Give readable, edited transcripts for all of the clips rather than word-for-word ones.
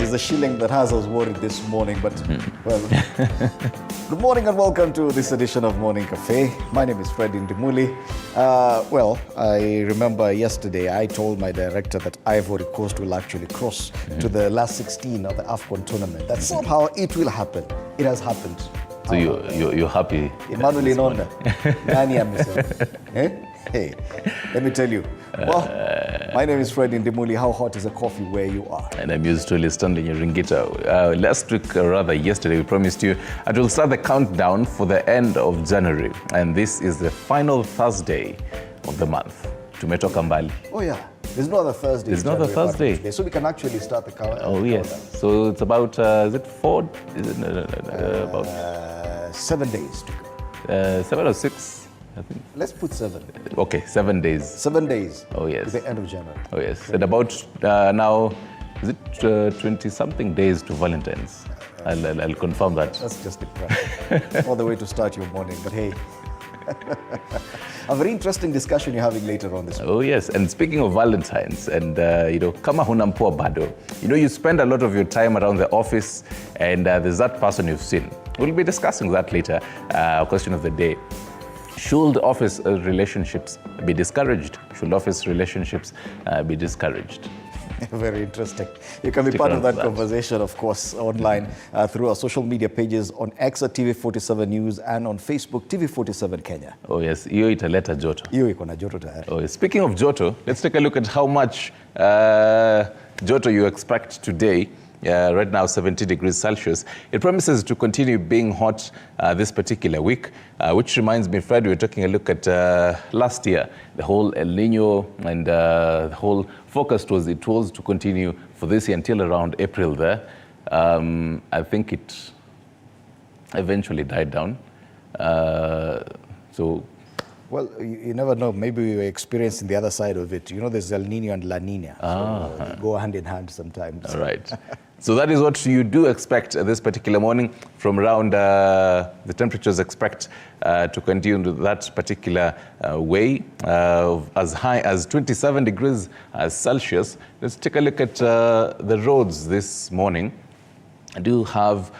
is the shilling that has us worried this morning, but well, good morning and welcome to this edition of Morning Cafe. My name is Fred Ndimuli. Well, I remember yesterday I told my director that Ivory Coast will actually cross to the last 16 of the AFCON tournament. That somehow it will happen. It has happened. So you're happy? Emmanuel Inonda. Nani amesema? Hey, let me tell you. Well, my name is Fred Ndimuli. How hot is the coffee where you are? And I'm used to standing in Ringita. Last week, rather yesterday, we promised you that we'll start the countdown for the end of January. And this is the final Thursday of the month. Tumetoka mbali. Oh yeah, there's no other Thursday. There's no other Thursday. So we can actually start the countdown. Oh yes. So it's about, is it 4? Is it, about 7 days to go. 7 or 6? I think. Let's put 7. Okay, 7 days. 7 days. Oh yes. To the end of January. Oh yes. And about now, is it 20-something days to Valentine's? I'll confirm that. That's just depressing. All the way to start your morning, but hey. A very interesting discussion you're having later on this week. Oh yes, and speaking of Valentine's, and kama huna mpoa bado, you spend a lot of your time around the office, and there's that person you've seen. We'll be discussing that later. Question of the day. Should office relationships be discouraged? Should office relationships be discouraged? Very interesting. You can be part of that conversation, of course, online through our social media pages on X at TV47 News and on Facebook, TV47 Kenya. Oh yes, hiyo italeta joto. Hiyo iko na joto tayari. Oh, speaking of joto, let's take a look at how much joto you expect today. Right now, 70 degrees Celsius. It promises to continue being hot this particular week, which reminds me, Fred, we were taking a look at last year, the whole El Nino, and the whole focus was to continue for this year until around April there. I think it eventually died down. Well, you never know. Maybe we were experiencing the other side of it. There's El Nino and La Nina. So they go hand in hand sometimes. All right. So that is what you do expect this particular morning from around the temperatures expect to continue that particular way as high as 27 degrees Celsius. Let's take a look at the roads this morning. I do have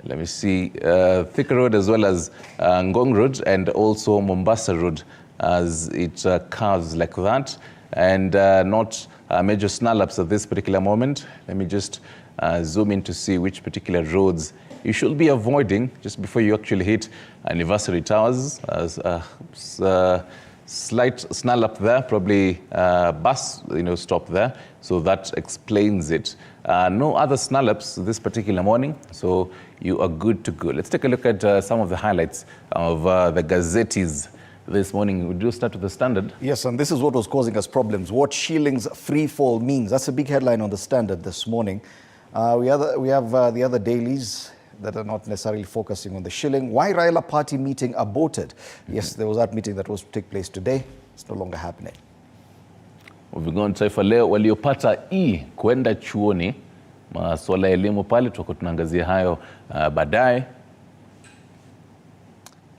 let me see, Thika Road as well as Ngong Road and also Mombasa Road as it curves like that, and not major snarl-ups at this particular moment. Let me just zoom in to see which particular roads you should be avoiding just before you actually hit Anniversary Towers. Slight snarl up there, probably bus stop there, so that explains it. No other snarl-ups this particular morning, so you are good to go. Let's take a look at some of the highlights of the Gazettis this morning. We do start with the Standard. Yes, and this is what was causing us problems. What shillings free fall means. That's a big headline on the Standard this morning. We have the other dailies that are not necessarily focusing on the shilling. Why Raila party meeting aborted? Yes, there was that meeting that was to take place today. It's no longer happening. Moving on, Taifa Leo, waliopata kwenda chuoni, masuala ya elimu pale, tutakuwa tunaangazia hayo baadaye.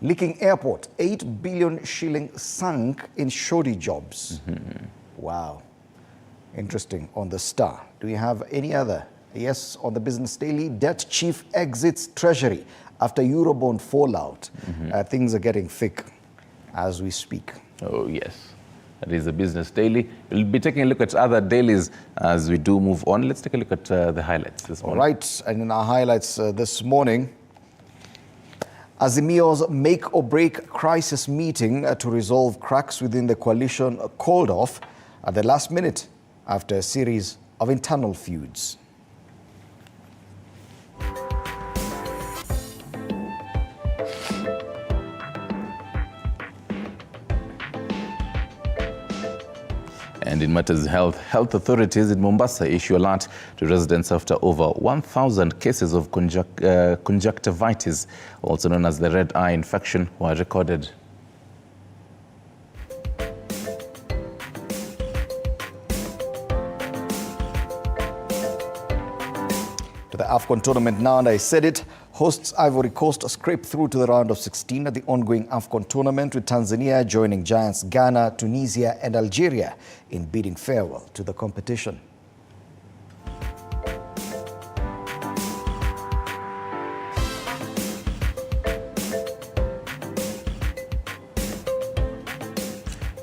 Leaking airport, 8 billion shilling sunk in shoddy jobs. Wow. Interesting. On the Star. Do we have any other? Yes, on the Business Daily, debt chief exits Treasury after Eurobond fallout. Things are getting thick as we speak. Oh, yes. That is the Business Daily. We'll be taking a look at other dailies as we do move on. Let's take a look at the highlights this morning. All right. And in our highlights this morning, Azimio's make or break crisis meeting to resolve cracks within the coalition called off at the last minute after a series of internal feuds. And in matters of health authorities in Mombasa issue alert to residents after over 1,000 cases of conjunctivitis, also known as the red eye infection, were recorded. To the AFCON tournament now, and I said it, hosts Ivory Coast scraped through to the round of 16 at the ongoing AFCON tournament, with Tanzania joining giants Ghana, Tunisia and Algeria in bidding farewell to the competition.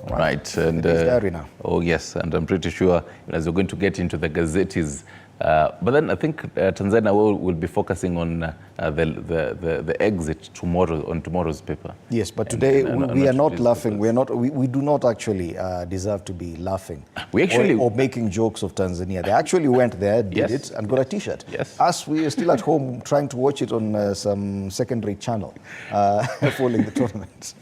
Right. And It is diary now. Oh yes, and I'm pretty sure as we're going to get into the gazettes, but then I think Tanzania will be focusing on the exit tomorrow, on tomorrow's paper. Yes, but today we are not laughing. Papers. We do not actually deserve to be laughing. We actually or making jokes of Tanzania. They actually went there, did it, and got a T-shirt. Yes. Us, we are still at home trying to watch it on some secondary channel following the tournament.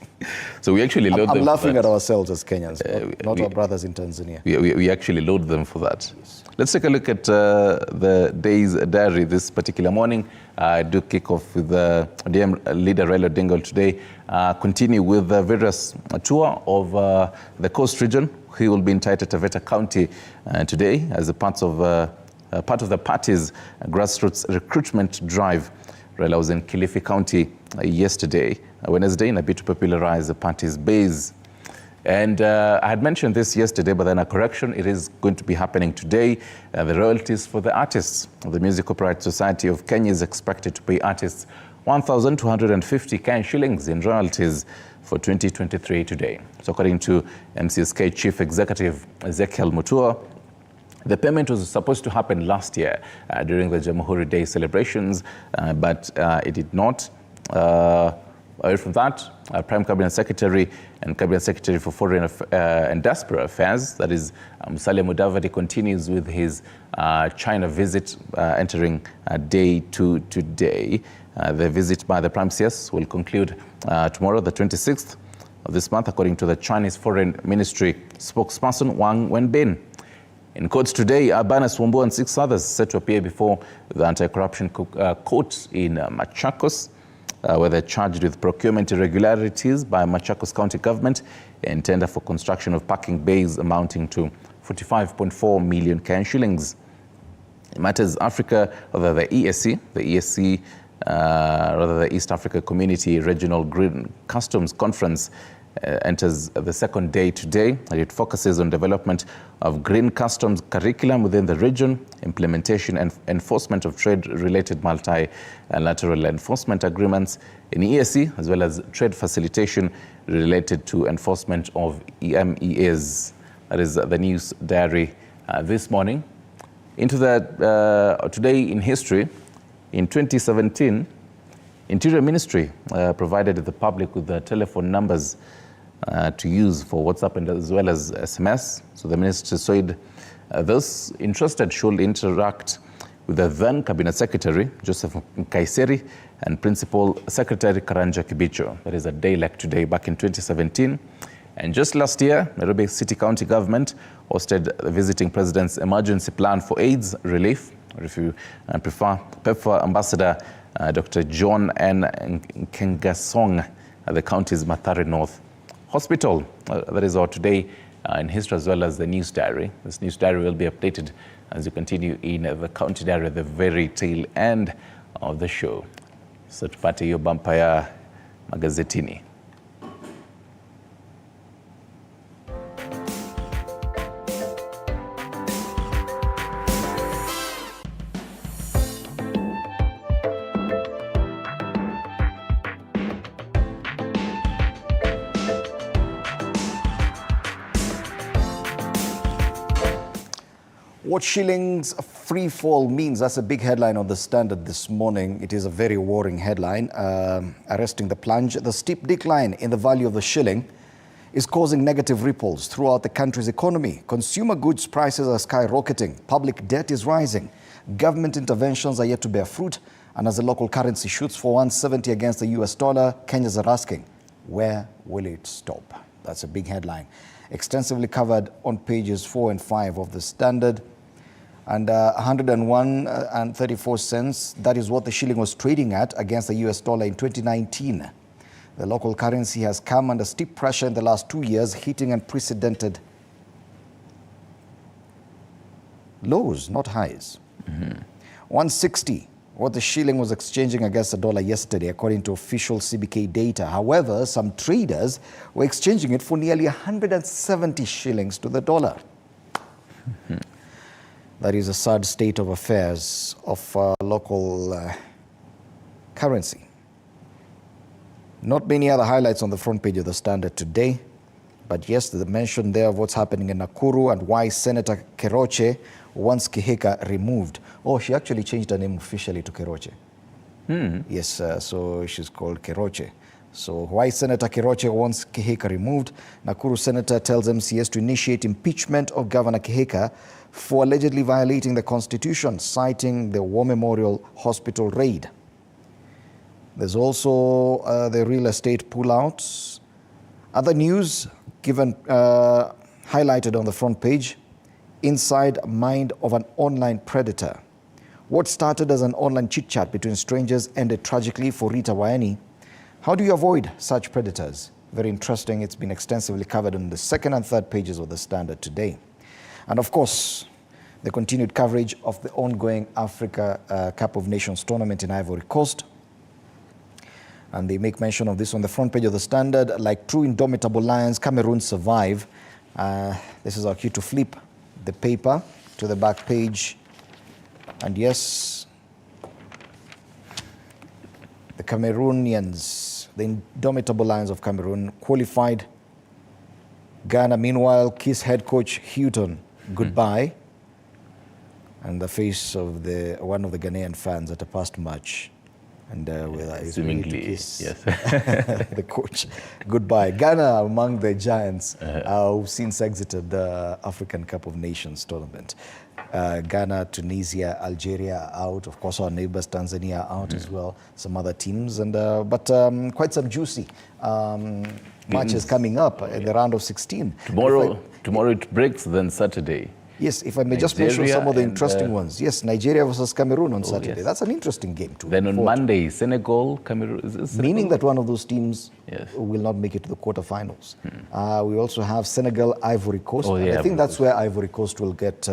So we actually load them. I'm laughing at ourselves as Kenyans, not our brothers in Tanzania. We actually load them for that. Yes. Let's take a look at the day's diary this particular morning. I do kick off with DM leader Raila Odinga today. Continue with the various tour of the coast region. He will be in Taita Taveta County today as a part of the party's grassroots recruitment drive. Raila was in Kilifi County yesterday, Wednesday, in a bid to popularize the party's base. And I had mentioned this yesterday, but then a correction, it is going to be happening today. The royalties for the artists. The Music Copyright Society of Kenya is expected to pay artists 1,250 Kenyan shillings in royalties for 2023 today. So according to MCSK Chief Executive Ezekiel Mutua, the payment was supposed to happen last year during the Jamhuri Day celebrations, but it did not. Away from that, Prime Cabinet Secretary and Cabinet Secretary for Foreign and Diaspora Affairs, that is Musalia Mudavadi, continues with his China visit, entering day 2 today. The visit by the Prime CS will conclude tomorrow, the 26th of this month, according to the Chinese Foreign Ministry spokesperson Wang Wenbin. In court today, Barnes Wombo and 6 others set to appear before the anti-corruption court in Machakos, where they're charged with procurement irregularities by Machakos County government and tender for construction of parking bays amounting to 45.4 million Kenyan shillings. It matters Africa, rather the East Africa Community Regional Green Customs Conference enters the second day today, and it focuses on development of green customs curriculum within the region, implementation and enforcement of trade-related multilateral enforcement agreements in EAC, as well as trade facilitation related to enforcement of EMEAs. That is the news diary this morning. Into the today in history, in 2017, Interior Ministry provided the public with the telephone numbers to use for WhatsApp and as well as SMS. So the minister said those interested should interact with the then Cabinet Secretary, Joseph Nkaiseri, and Principal Secretary Karanja Kibicho. That is a day like today, back in 2017. And just last year, Nairobi City County Government hosted the visiting president's emergency plan for AIDS relief, or if you prefer, PEPFAR Ambassador Dr. John N. Nkengasong at the county's Mathare North Hospital. That is our today in history, as well as the news diary. This news diary will be updated as you continue in the county diary at the very tail end of the show. So tupate hiyo bumper ya magazetini. What shillings free fall means, that's a big headline on the Standard this morning. It is a very worrying headline. Arresting the plunge. The steep decline in the value of the shilling is causing negative ripples throughout the country's economy. Consumer goods prices are skyrocketing. Public debt is rising. Government interventions are yet to bear fruit. And as the local currency shoots for 170 against the US dollar, Kenyans are asking, where will it stop? That's a big headline. Extensively covered on pages 4 and 5 of the Standard. And 101 and 34 cents, that is what the shilling was trading at against the US dollar in 2019. The local currency has come under steep pressure in the last 2 years, hitting unprecedented lows, not highs. 160, what the shilling was exchanging against the dollar yesterday, according to official CBK data. However, some traders were exchanging it for nearly 170 shillings to the dollar. That is a sad state of affairs of local currency. Not many other highlights on the front page of the Standard today. But yes, the mention there of what's happening in Nakuru and why Senator Keroche wants Kihika removed. Oh, she actually changed her name officially to Keroche. Yes, so she's called Keroche. So why Senator Keroche wants Kihika removed? Nakuru Senator tells MCS to initiate impeachment of Governor Kihika for allegedly violating the Constitution, citing the War Memorial Hospital raid. There's also the real estate pullouts. Other news given highlighted on the front page, inside mind of an online predator. What started as an online chit-chat between strangers ended tragically for Rita Waeni. How do you avoid such predators? Very interesting. It's been extensively covered on the second and third pages of the Standard today. And of course, the continued coverage of the ongoing Africa Cup of Nations tournament in Ivory Coast. And they make mention of this on the front page of the Standard. Like true indomitable lions, Cameroon survive. This is our cue to flip the paper to the back page. And yes, the Cameroonians, the indomitable lions of Cameroon, qualified. Ghana, meanwhile, kiss head coach Houghton goodbye. And the face of one of the Ghanaian fans at a past match. And seemingly, yes. The coach goodbye. Ghana among the giants who've since exited the African Cup of Nations tournament. Ghana, Tunisia, Algeria are out. Of course, our neighbors Tanzania are out as well. Some other teams, and but quite some juicy matches coming up in the round of 16. Tomorrow it breaks, then Saturday. Yes, if I may just mention some of the interesting ones. Yes, Nigeria versus Cameroon on Saturday. Yes. That's an interesting game too. Then on Monday, Senegal, Cameroon. Meaning that one of those teams will not make it to the quarterfinals. We also have Senegal, Ivory Coast. I think that's where Ivory Coast will get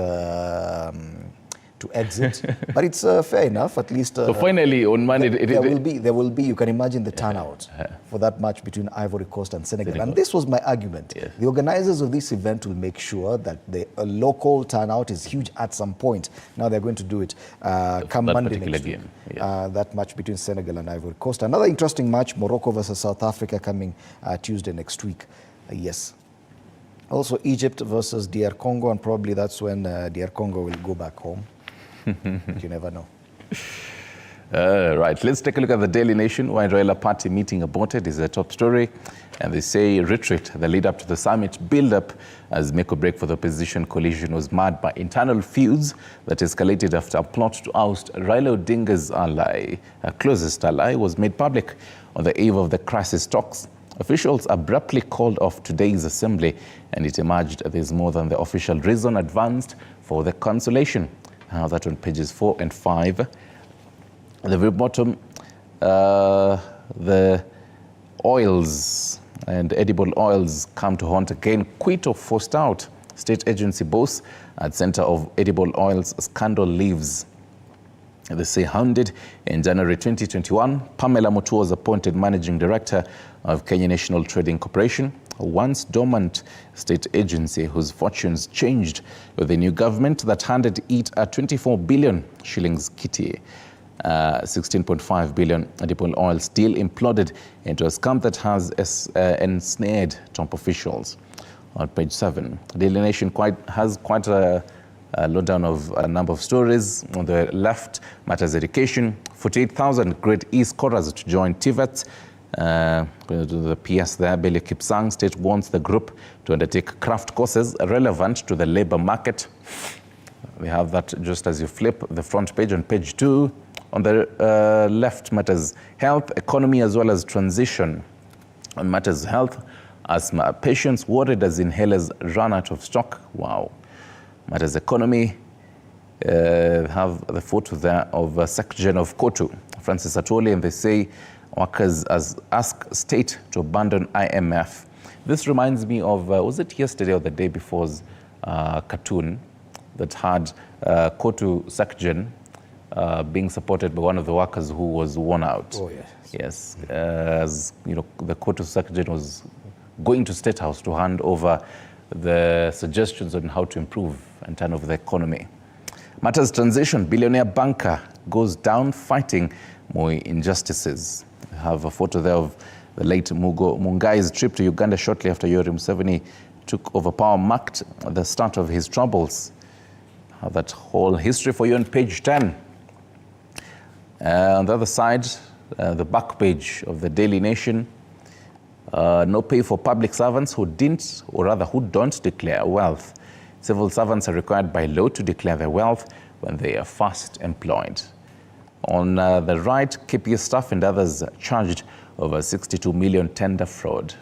to exit. But it's fair enough, at least. So finally, on Monday, there will be. You can imagine the turnout for that match between Ivory Coast and Senegal. And this was my argument. Yes. The organizers of this event will make sure that the local turnout is huge at some point. Now they're going to do it come Monday next week. That match between Senegal and Ivory Coast. Another interesting match, Morocco versus South Africa, coming Tuesday next week. Yes. Also Egypt versus DR Congo, and probably that's when DR Congo will go back home. You never know. Right, let's take a look at the Daily Nation. Why Raila Party meeting aborted is the top story. And they say retreat, the lead up to the summit, build up as make or break for the opposition coalition was marred by internal feuds that escalated after a plot to oust Raila Odinga's ally, closest ally, was made public on the eve of the crisis talks. Officials abruptly called off today's assembly, and it emerged there's more than the official reason advanced for the cancellation. Now that on pages 4 and 5. At the very bottom, the oils and edible oils come to haunt again. Quito forced out. State agency boss at center of edible oils scandal leaves. They say hounded. In January 2021, Pamela Mutua was appointed managing director of Kenya National Trading Corporation, a once dormant state agency whose fortunes changed with the new government that handed it a 24 billion shillings kitty. 16.5 billion edible oil still imploded into a scam that has ensnared top officials. On page 7, Daily Nation has quite a lowdown of a number of stories. On the left, matters education, 48,000 grade E scorers to join TVET. The PS there, Billy Kipsang State wants the group to undertake craft courses relevant to the labor market. We have that just as you flip the front page on page 2. On the left, matters health, economy, as well as transition. On matters health, asthma patients worried as inhalers run out of stock. Wow. Matters economy, have the photo there of SecGen of Kotu, Francis Atwoli, and they say workers ask state to abandon IMF. This reminds me of, was it yesterday or the day before's cartoon that had Kotu SecGen being supported by one of the workers who was worn out. Oh, yes. Yes, as you know, the Kotu SecGen was going to State House to hand over the suggestions on how to improve and turn over the economy. Matters transition, billionaire banker goes down fighting more injustices. I have a photo there of The late Mungai's trip to Uganda shortly after Yoweri Museveni took over power marked the start of his troubles. Have that whole history for you on page 10. On the other side, the back page of the Daily Nation. No pay for public servants who didn't, or rather who don't declare wealth. Civil servants are required by law to declare their wealth when they are first employed. On the right, KPS staff and others charged over 62 million tender fraud.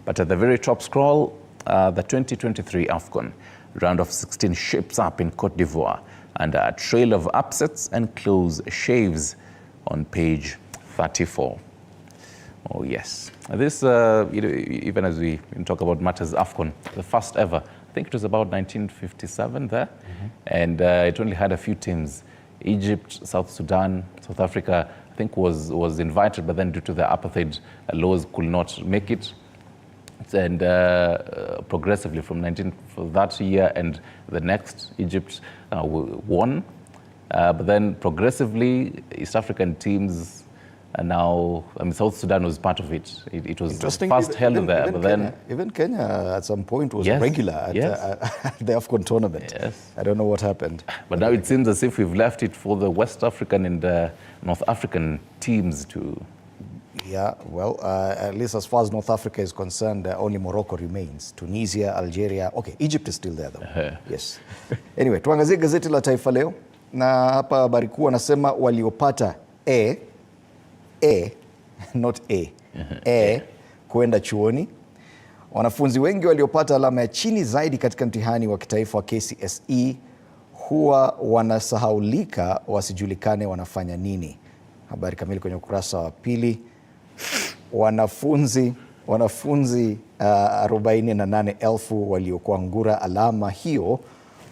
But at the very top scroll, the 2023 AFCON round of 16 shapes up in Cote d'Ivoire, and a trail of upsets and close shaves on page 34. Oh yes, this even as we talk about matters AFCON, the first ever, I think it was about 1957 there, and it only had a few teams. Egypt, South Sudan, South Africa, I think was invited, but then due to the apartheid laws could not make it. And progressively from for that year and the next, Egypt won. But then progressively, East African teams are now, South Sudan was part of it. It was first held there, but then... Even Kenya at some point was regular at the AFCON tournament. Yes. I don't know what happened. But now it seems as if we've left it for the West African and North African teams to... Yeah, well, at least as far as North Africa is concerned, only Morocco remains. Tunisia, Algeria. Okay, Egypt is still there though. Yes. Anyway, tuangazie gazeti la Taifa Leo. Na hapa habari kuu anasema waliopata not kwenda chuoni. Wanafunzi wengi waliopata alama ya chini zaidi katika mtihani wa kitaifa wa KCSE huwa wanasahaulika wasijulikane wanafanya nini. Habari kamili kwenye ukurasa wa pili. Wanafunzi 48,000 waliokuangura alama hiyo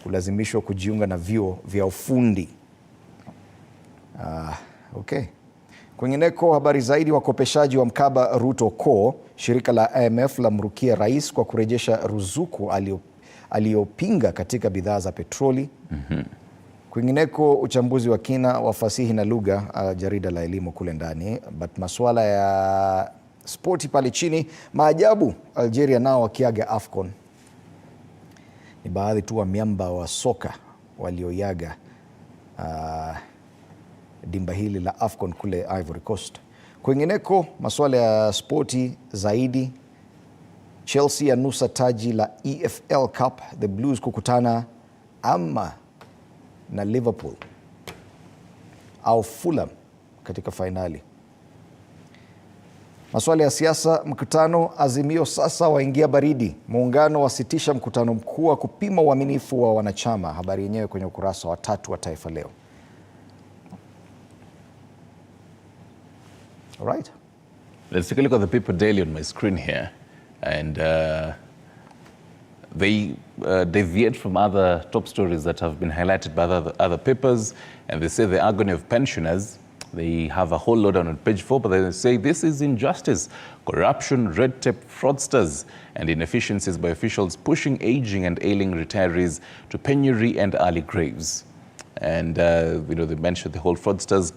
kulazimishwa kujiunga na vyuo vya ufundi. Okay. Kwingineko, habari zaidi, wakopeshaji wa mkaba Ruto Co, shirika la IMF la mrukia rais kwa kurejesha ruzuku aliyopinga katika bidhaa za petroli. Kwingineko, uchambuzi wa kina wa fasihi na lugha, jarida la elimu kule ndani. But masuala ya spoti pale chini, maajabu Algeria nao wakiaga AFCON. Ni baadhi tu wa miamba wa soka walioyaga dimba hili la AFCON kule Ivory Coast. Kwingineko, masuala ya spoti zaidi, Chelsea yanusa taji la EFL Cup, the Blues kukutana ama na Liverpool au Fulham katika fainali. Masuala ya siasa, mkutano Azimio sasa waingia baridi. Muungano wasitisha mkutano mkuu wa kupima uaminifu wa wanachama. Habari yenyewe kwenye ukurasa wa 3 wa Taifa Leo. All right. Let's take a look at the People Daily on my screen here. And they deviate from other top stories that have been highlighted by other papers. And they say the agony of pensioners. They have a whole load on page 4, but they say this is injustice, corruption, red tape, fraudsters, and inefficiencies by officials pushing aging and ailing retirees to penury and early graves. And they mentioned the whole fraudsters,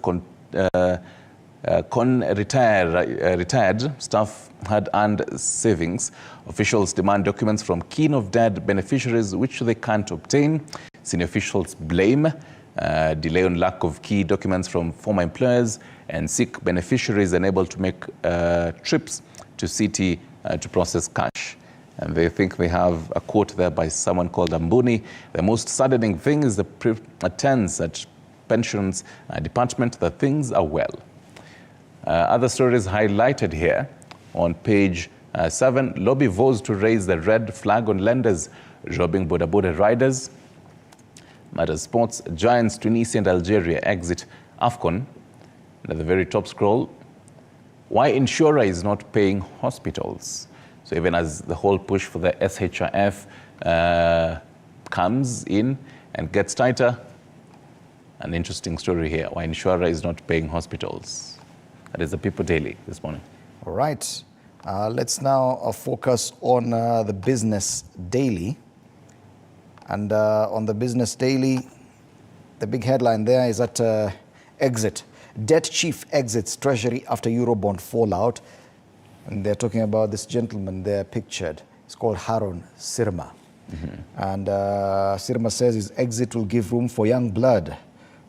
retired staff had earned savings. Officials demand documents from kin of dead beneficiaries, which they can't obtain. Senior officials blame delay on lack of key documents from former employers, and sick beneficiaries unable to make trips to city to process cash. And they think they have a quote there by someone called Ambuni. The most saddening thing is the pretense at pensions department that things are well. Other stories highlighted here on page 7. Lobby vows to raise the red flag on lenders robbing boda riders. Matters sports, giants Tunisia and Algeria exit AFCON. And at the very top scroll, why insurer is not paying hospitals. So even as the whole push for the SHRF comes in and gets tighter, an interesting story here, why insurer is not paying hospitals. That is the People Daily this morning. All right. Let's now focus on the Business Daily. And on the Business Daily, the big headline there is that exit. Debt chief exits Treasury after Eurobond fallout. And they're talking about this gentleman there pictured. It's called Haron Sirma. And Sirma says his exit will give room for young blood.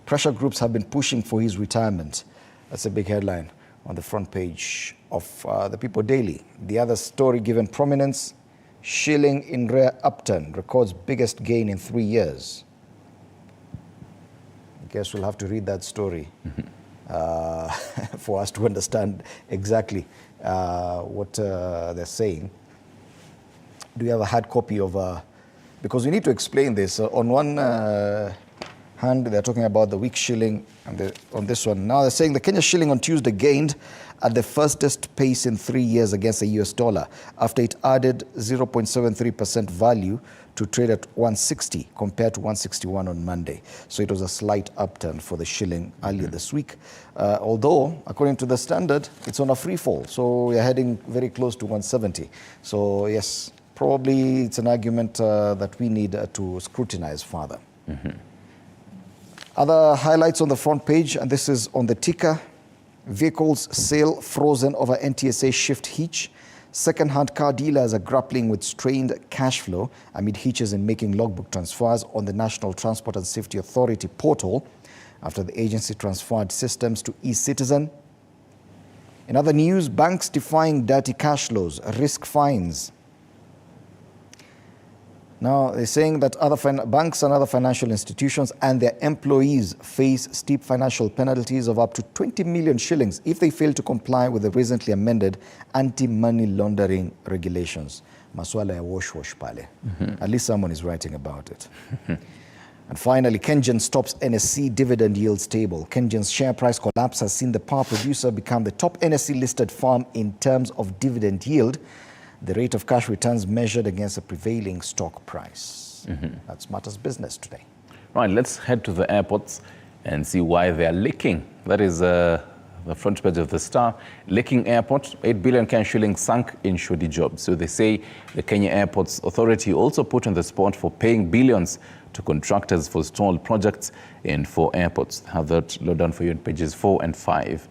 Pressure groups have been pushing for his retirement. That's a big headline on the front page of the People Daily. The other story given prominence, shilling in rare upturn records biggest gain in 3 years. I guess we'll have to read that story for us to understand exactly what they're saying. Do you have a hard copy of, because we need to explain this. On one hand, they're talking about the weak shilling, and on this one, now they're saying the Kenya shilling on Tuesday gained at the fastest pace in 3 years against the US dollar after it added 0.73% value to trade at 160 compared to 161 on Monday. So it was a slight upturn for the shilling earlier this week. Although, according to the Standard, it's on a free fall. So we're heading very close to 170. So yes, probably it's an argument that we need to scrutinize further. Other highlights on the front page, and this is on the ticker. Vehicles sale frozen over NTSA shift hitch. Second-hand car dealers are grappling with strained cash flow amid hitches in making logbook transfers on the National Transport and Safety Authority portal after the agency transferred systems to eCitizen. In other news, banks defying dirty cash laws, risk fines. Now, they're saying that banks and other financial institutions and their employees face steep financial penalties of up to 20 million shillings if they fail to comply with the recently amended anti-money laundering regulations. Maswala ya wash pale. At least someone is writing about it. And finally, Kenyan stops NSC dividend yield stable. Kenyan's share price collapse has seen the power producer become the top NSC-listed firm in terms of dividend yield. The rate of cash returns measured against the prevailing stock price. That's Matters Business today. Right, let's head to the airports and see why they are leaking. That is the front page of the Star. Leaking airport, 8 billion Kenyan shillings sunk in shoddy jobs. So they say the Kenya Airports Authority also put on the spot for paying billions to contractors for stalled projects in 4 airports. Have that low down for you on pages 4 and 5.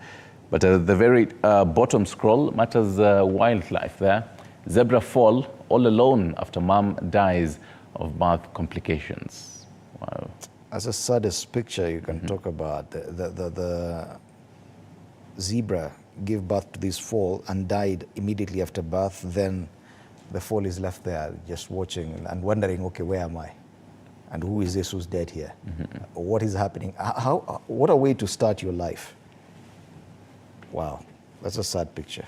But at the very bottom scroll, Matters wildlife there. Zebra fall all alone after mom dies of birth complications. Wow. That's the saddest picture you can talk about. The zebra gave birth to this foal and died immediately after birth. Then the foal is left there just watching and wondering, okay, where am I? And who is this who's dead here? What is happening? What a way to start your life. Wow, that's a sad picture.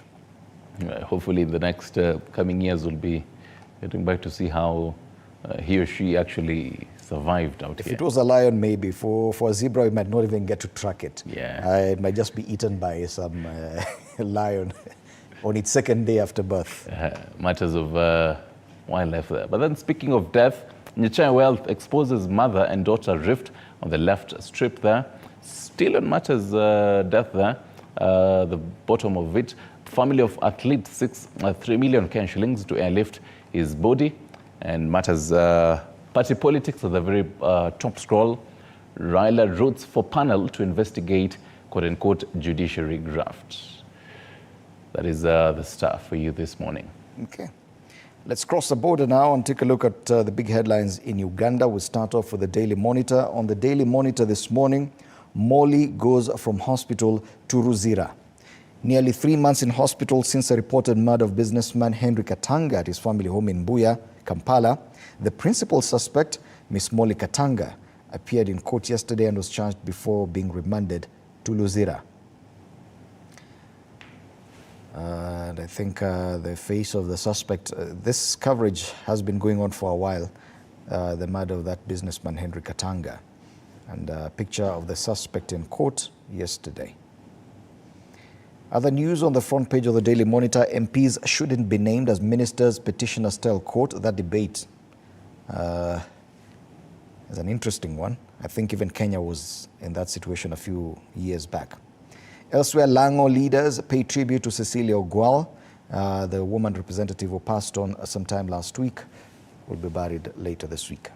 Hopefully in the next coming years we'll be getting back to see how he or she actually survived out here. If here. it was a lion, maybe. For a zebra, you might not even get to track it. Yeah. It might just be eaten by some lion on its second day after birth. Matters of wildlife there. But then speaking of death, Nyachae Wealth exposes mother and daughter rift on the left strip there. Still on Matters death there, the bottom of it. Family of athlete 3 million Kenyan shillings to airlift his body. And Matters party politics at the very top scroll. Raila roots for panel to investigate quote-unquote judiciary graft. That is the stuff for you this morning. Okay. Let's cross the border now and take a look at the big headlines in Uganda. We'll start off with the Daily Monitor. On the Daily Monitor this morning, Molly goes from hospital to Ruzira. Nearly 3 months in hospital since a reported murder of businessman Henry Katanga at his family home in Buya, Kampala. The principal suspect, Miss Molly Katanga, appeared in court yesterday and was charged before being remanded to Luzira. And I think the face of the suspect, this coverage has been going on for a while, the murder of that businessman Henry Katanga, and a picture of the suspect in court yesterday. Other news on the front page of the Daily Monitor, MPs shouldn't be named as ministers, petitioners tell court. That debate is an interesting one. I think even Kenya was in that situation a few years back. Elsewhere, Lango leaders pay tribute to Cecilia Ogwal, the woman representative who passed on sometime last week, will be buried later this week.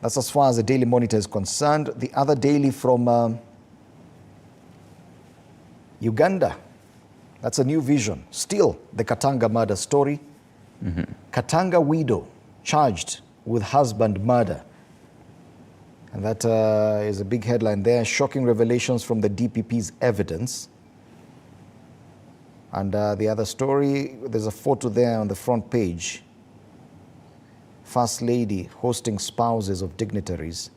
That's as far as the Daily Monitor is concerned. The other daily from Uganda. That's a new vision. Still, the Katanga murder story. Katanga widow charged with husband murder. And that is a big headline there. Shocking revelations from the DPP's evidence. And the other story, there's a photo there on the front page. First Lady hosting spouses of dignitaries.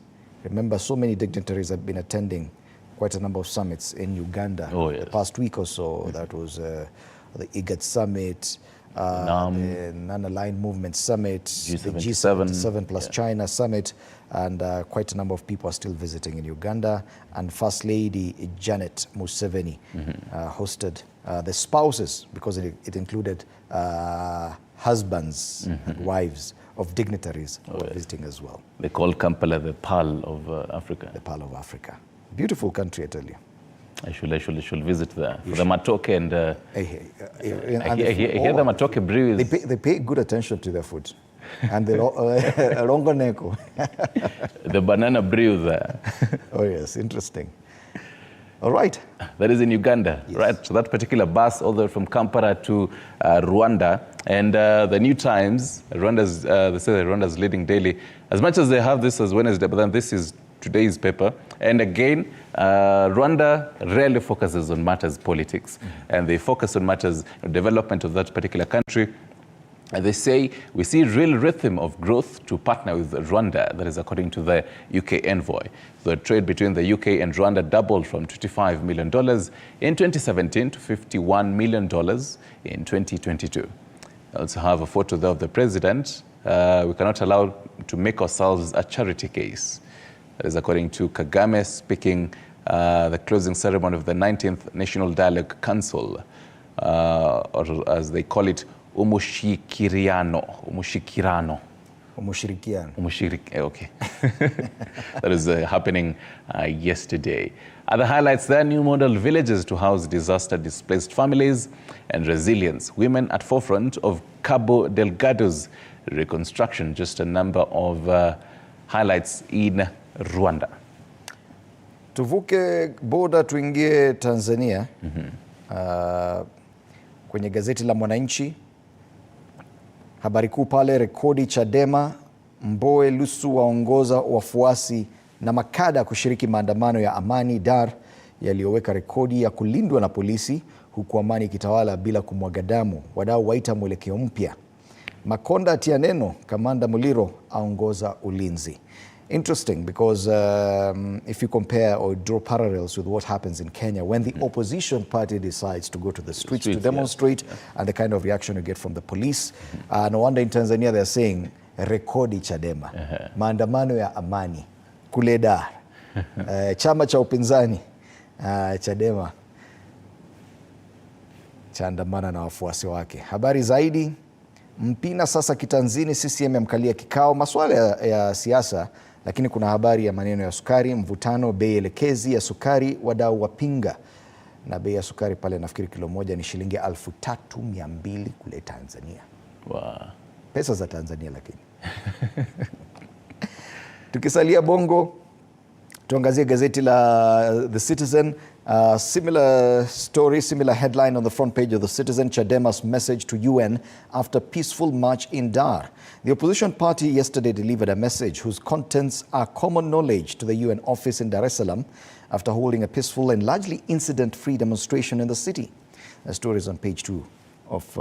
Remember, so many dignitaries have been attending quite a number of summits in Uganda the past week or so. That was the IGAD Summit, the Non-Aligned Movement Summit, the G77 plus China Summit, and quite a number of people are still visiting in Uganda. And First Lady Janet Museveni hosted the spouses, because it included husbands and wives of dignitaries who were visiting as well. They call Kampala the Pearl of Africa. The Pearl of Africa. Beautiful country, I tell you. I should visit there. For the matoke and... I hear the matoke brew is... They pay good attention to their food. And the rongoneko. The banana brew there. Oh yes, interesting. All right. That is in Uganda, right? So that particular bus all the way from Kampala to Rwanda. And the New Times, they say Rwanda's leading daily. As much as they have this as Wednesday, but then this is today's paper. And again, Rwanda rarely focuses on matters politics. And they focus on matters development of that particular country. And they say, we see real rhythm of growth to partner with Rwanda. That is according to the UK envoy. The trade between the UK and Rwanda doubled from $25 million in 2017 to $51 million in 2022. I also have a photo there of the president. We cannot allow to make ourselves a charity case. That is according to Kagame speaking the closing ceremony of the 19th National Dialogue Council, or as they call it, Umushikirano. Okay. That is happening yesterday. Other highlights there: new model villages to house disaster-displaced families and resilience. Women at forefront of Cabo Delgado's reconstruction. Just a number of highlights in Rwanda. Tuvuke boda tuingie Tanzania. Kwenye gazeti la Mwananchi, habari kuu pale: rekodi Chadema, Mbowe Lissu waongoza wafuasi na makada kushiriki maandamano ya amani Dar yaliyoweka rekodi ya kulindwa na polisi, huku amani ikitawala bila kumwaga damu. Wadau waita mwelekeo mpya. Makonda atia neno, Kamanda Muliro aongoza ulinzi. Interesting, because if you compare or draw parallels with what happens in Kenya when the opposition party decides to go to the streets to demonstrate, and the kind of reaction you get from the police. No wonder in Tanzania they're saying rekodi Chadema, maandamano ya amani kule Dar. Chama cha upinzani Chadema chaandamana na wafuasi wake. Habari zaidi: Mpina sasa kitanzini, CCM yamkalia kikao. Masuala ya siasa, lakini kuna habari ya maneno ya sukari, mvutano bei elekezi ya sukari, wadau wapinga. Na bei ya sukari pale nafikiri kilo moja ni shilingi 3,200 kule Tanzania. Wow. Pesa za Tanzania lakini. Tukisalia Bongo, tuangazie gazeti la The Citizen. Similar story, similar headline on the front page of The Citizen: Chadema's message to UN after peaceful march in Dar. The opposition party yesterday delivered a message whose contents are common knowledge to the UN office in Dar es Salaam after holding a peaceful and largely incident-free demonstration in the city. The story is on page 2 of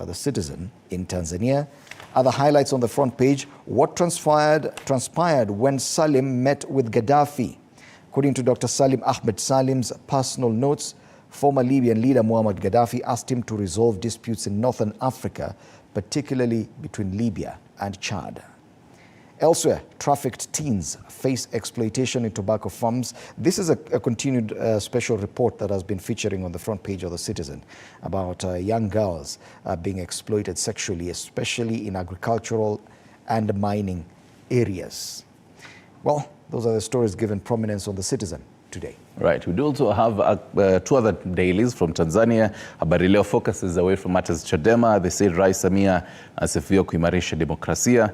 The Citizen in Tanzania. Other highlights on the front page: what transpired when Salim met with Gaddafi. According to Dr. Salim Ahmed Salim's personal notes, former Libyan leader Muammar Gaddafi asked him to resolve disputes in northern Africa, particularly between Libya and Chad. Elsewhere, trafficked teens face exploitation in tobacco farms. This is a continued special report that has been featuring on the front page of The Citizen about young girls being exploited sexually, especially in agricultural and mining areas. Well, those are the stories given prominence on The Citizen today. Right. We do also have two other dailies from Tanzania. Habari Leo focuses away from matters Chadema. They say Rais Samia asifiwa kuimarisha demokrasia.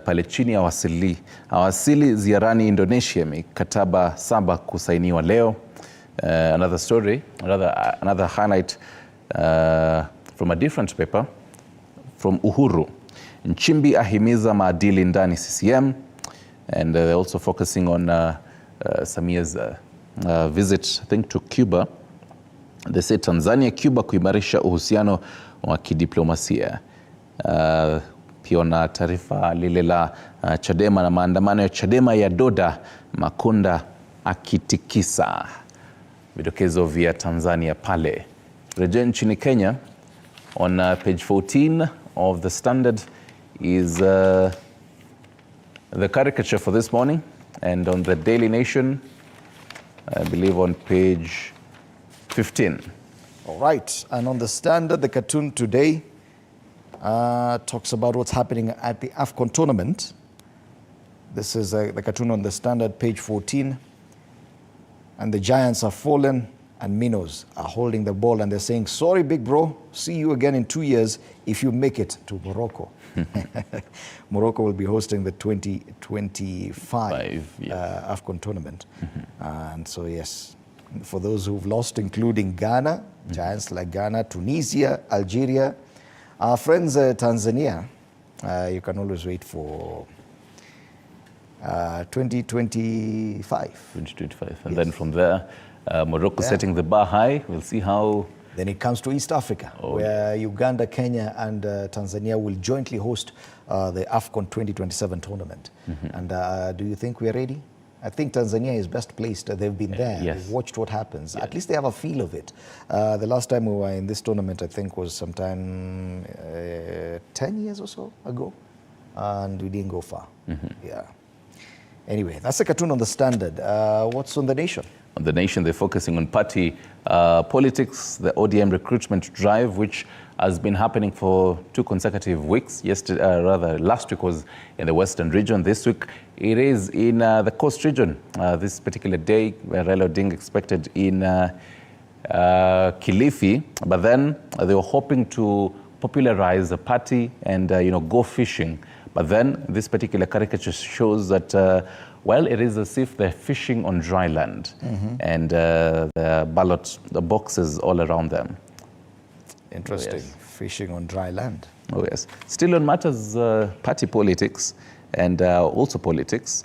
Pale chini awasili ziarani Indonesia, mikataba 7 kusainiwa leo. Another story, another highlight From a different paper, from Uhuru, Nchimbi ahimiza maadili ndani CCM, and they're also focusing on Samia's visit, I think, to Cuba. They say Tanzania, Cuba kuimarisha uhusiano wa kidiplomasia. Pia na taarifa lile la Chadema na maandamano ya Chadema ya Doda, Makonda akitikisa. Vidokezo vya Tanzania pale. Rejea nchini Kenya, on page 14 of the Standard is the caricature for this morning, and on the Daily Nation, I believe on page 15. All right, and on the Standard, the cartoon today talks about what's happening at the AFCON tournament. This is the cartoon on the Standard, page 14. And the Giants are fallen, and Minnows are holding the ball, and they're saying, sorry, big bro, see you again in 2 years if you make it to Morocco. Morocco will be hosting the 2025 AFCON tournament. And so, yes, for those who've lost, including Ghana, giants like Ghana, Tunisia, Algeria, our friends Tanzania, you can always wait for 2025. 2025. And then from there, Morocco setting the bar high. We'll see how... Then it comes to East Africa, where Uganda, Kenya, and Tanzania will jointly host the AFCON 2027 tournament. And do you think we're ready? I think Tanzania is best placed. They've been there. Yes. They've watched what happens. At least they have a feel of it. The last time we were in this tournament, I think, was sometime 10 years or so ago. And we didn't go far. Yeah. Anyway, that's a cartoon on the Standard. What's on the Nation? On the Nation, they're focusing on party politics, the ODM recruitment drive, which has been happening for 2 consecutive weeks. Last week was in the Western region. This week, it is in the Coast region. This particular day, where Raila Odinga expected in Kilifi, but then they were hoping to popularize the party and go fishing. But then this particular caricature shows that, well, it is as if they're fishing on dry land, and the boxes all around them. Interesting. Oh, yes. Fishing on dry land. Oh, yes. Still on matters party politics and also politics,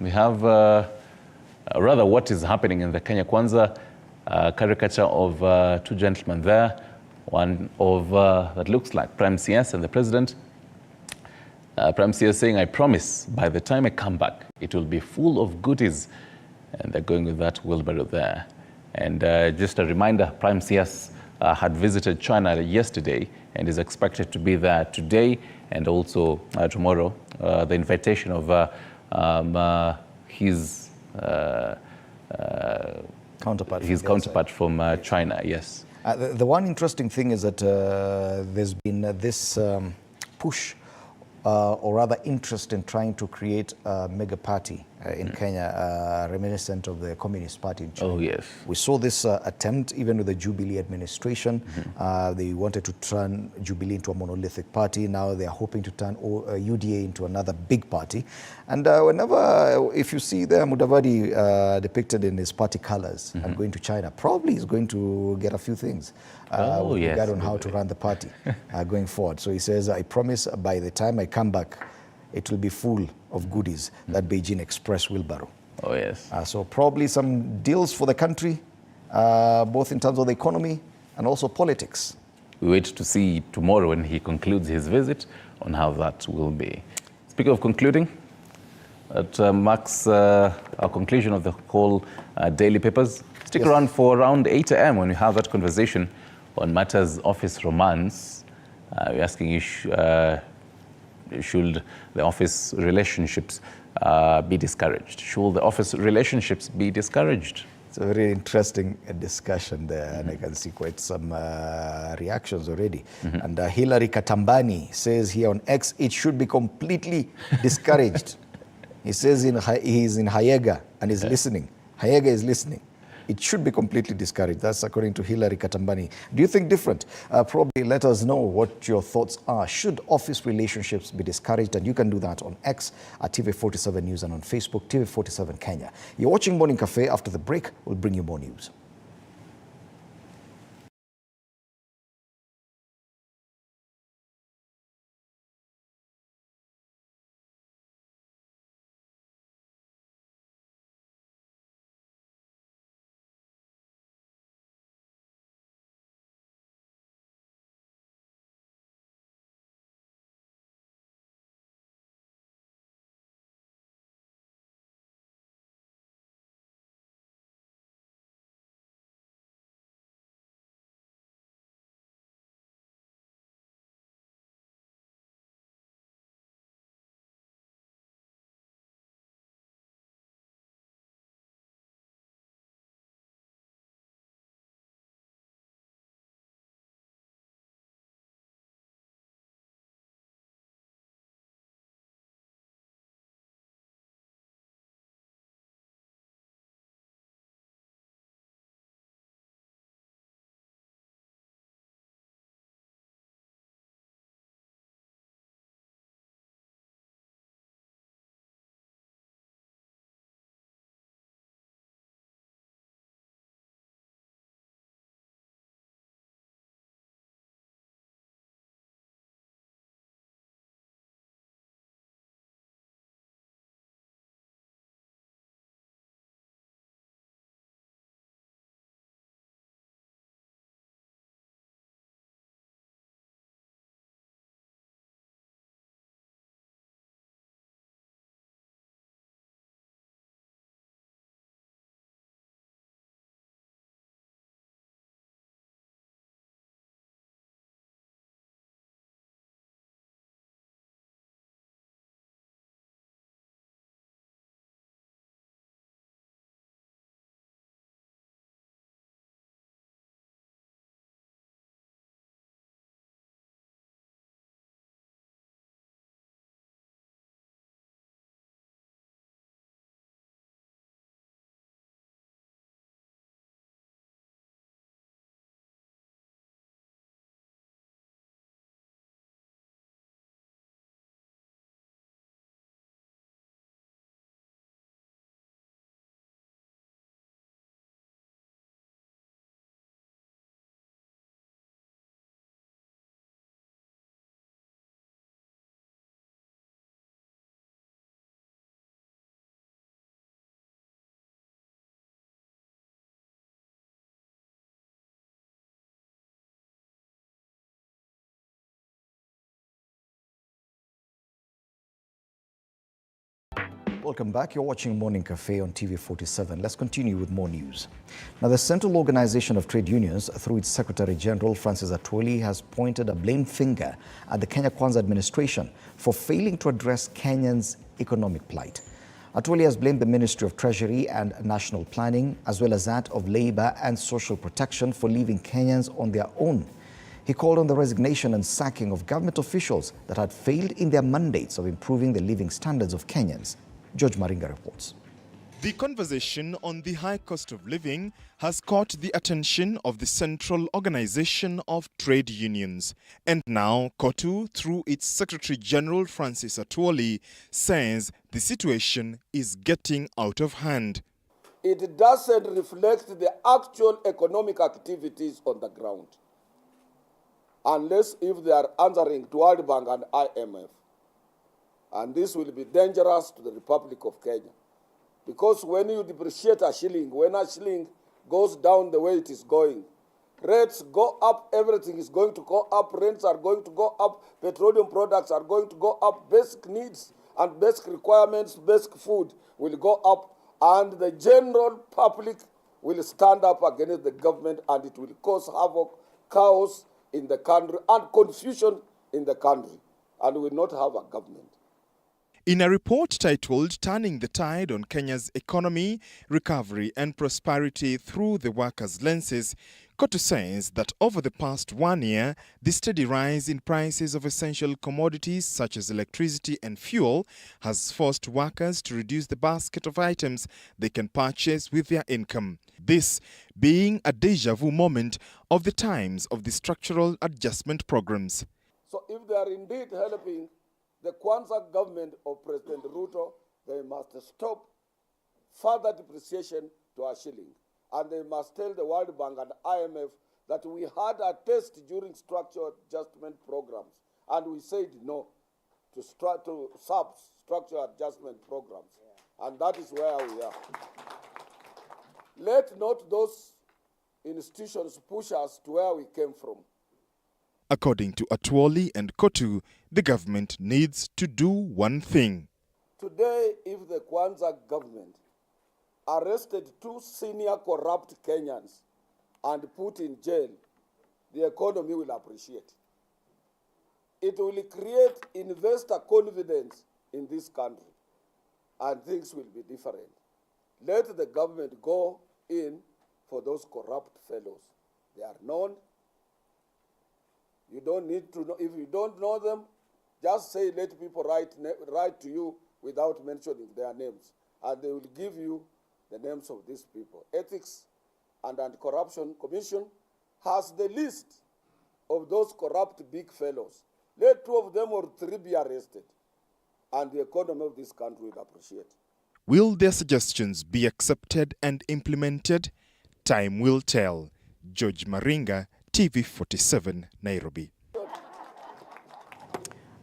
we have rather what is happening in the Kenya Kwanza caricature of 2 gentlemen there. One of that looks like Prime CS and the president. Prime CS saying, I promise by the time I come back, it will be full of goodies. And they're going with that wheelbarrow there. And just a reminder, Prime CS had visited China yesterday and is expected to be there today and also tomorrow. The invitation of his counterpart from China, yes. The one interesting thing is that there's been this push or rather interest in trying to create a mega party in Kenya, reminiscent of the Communist Party in China. Oh, yes. We saw this attempt even with the Jubilee administration. They wanted to turn Jubilee into a monolithic party. Now they're hoping to turn UDA into another big party. And if you see there Mudavadi depicted in his party colors and going to China, probably he's going to get a few things with regard on how to run the party going forward. So he says, I promise by the time I come back, it will be full of goodies, that Beijing Express wheelbarrow. Oh, yes. So probably some deals for the country, both in terms of the economy and also politics. We wait to see tomorrow when he concludes his visit on how that will be. Speaking of concluding, that marks our conclusion of the whole daily papers. Stick around for around 8 a.m. when we have that conversation on matters office romance. We're asking you, should the office relationships be discouraged? Should the office relationships be discouraged? It's a very interesting discussion there, and I can see quite some reactions already. And Hilary Katambani says here on X, it should be completely discouraged. He says he's in Hayega and is listening. Hayega is listening. It should be completely discouraged. That's according to Hilary Katambani. Do you think different? Probably let us know what your thoughts are. Should office relationships be discouraged? And you can do that on X at TV47 News and on Facebook, TV47 Kenya. You're watching Morning Cafe. After the break, we'll bring you more news. Welcome back. You're watching Morning Cafe on TV47. Let's continue with more news. Now, the Central Organization of Trade Unions, through its Secretary General, Francis Atwoli, has pointed a blame finger at the Kenya Kwanza administration for failing to address Kenyans' economic plight. Atwoli has blamed the Ministry of Treasury and National Planning, as well as that of Labour and Social Protection, for leaving Kenyans on their own. He called on the resignation and sacking of government officials that had failed in their mandates of improving the living standards of Kenyans. George Maringa reports. The conversation on the high cost of living has caught the attention of the Central Organization of Trade Unions. And now KOTU, through its Secretary General Francis Atwoli, says the situation is getting out of hand. It doesn't reflect the actual economic activities on the ground, unless if they are answering to World Bank and IMF. And this will be dangerous to the Republic of Kenya. Because when you depreciate a shilling, when a shilling goes down the way it is going, rates go up, everything is going to go up, rents are going to go up, petroleum products are going to go up, basic needs and basic requirements, basic food will go up, and the general public will stand up against the government, and it will cause havoc, chaos in the country and confusion in the country, and we will not have a government. In a report titled Turning the Tide on Kenya's Economy, Recovery and Prosperity Through the Workers' Lenses, KOTU says that over the past 1 year, the steady rise in prices of essential commodities such as electricity and fuel has forced workers to reduce the basket of items they can purchase with their income. This being a déjà vu moment of the times of the structural adjustment programs. So if they are indeed helping the Kwanza government of President Ruto, they must stop further depreciation to a shilling. And they must tell the World Bank and IMF that we had a test during structural adjustment programs, and we said no to structural adjustment programs. Yeah. And that is where we are. Let not those institutions push us to where we came from. According to Atwoli and KOTU, the government needs to do one thing. Today, if the Kwanza government arrested 2 senior corrupt Kenyans and put in jail, the economy will appreciate. It will create investor confidence in this country, and things will be different. Let the government go in for those corrupt fellows. They are known. You don't need to know. If you don't know them, just say, let people write to you without mentioning their names, and they will give you the names of these people. Ethics and Anti-Corruption Commission has the list of those corrupt big fellows. Let 2 of them or 3 be arrested, and the economy of this country will appreciate. Will their suggestions be accepted and implemented? Time will tell. George Maringa, TV47, Nairobi.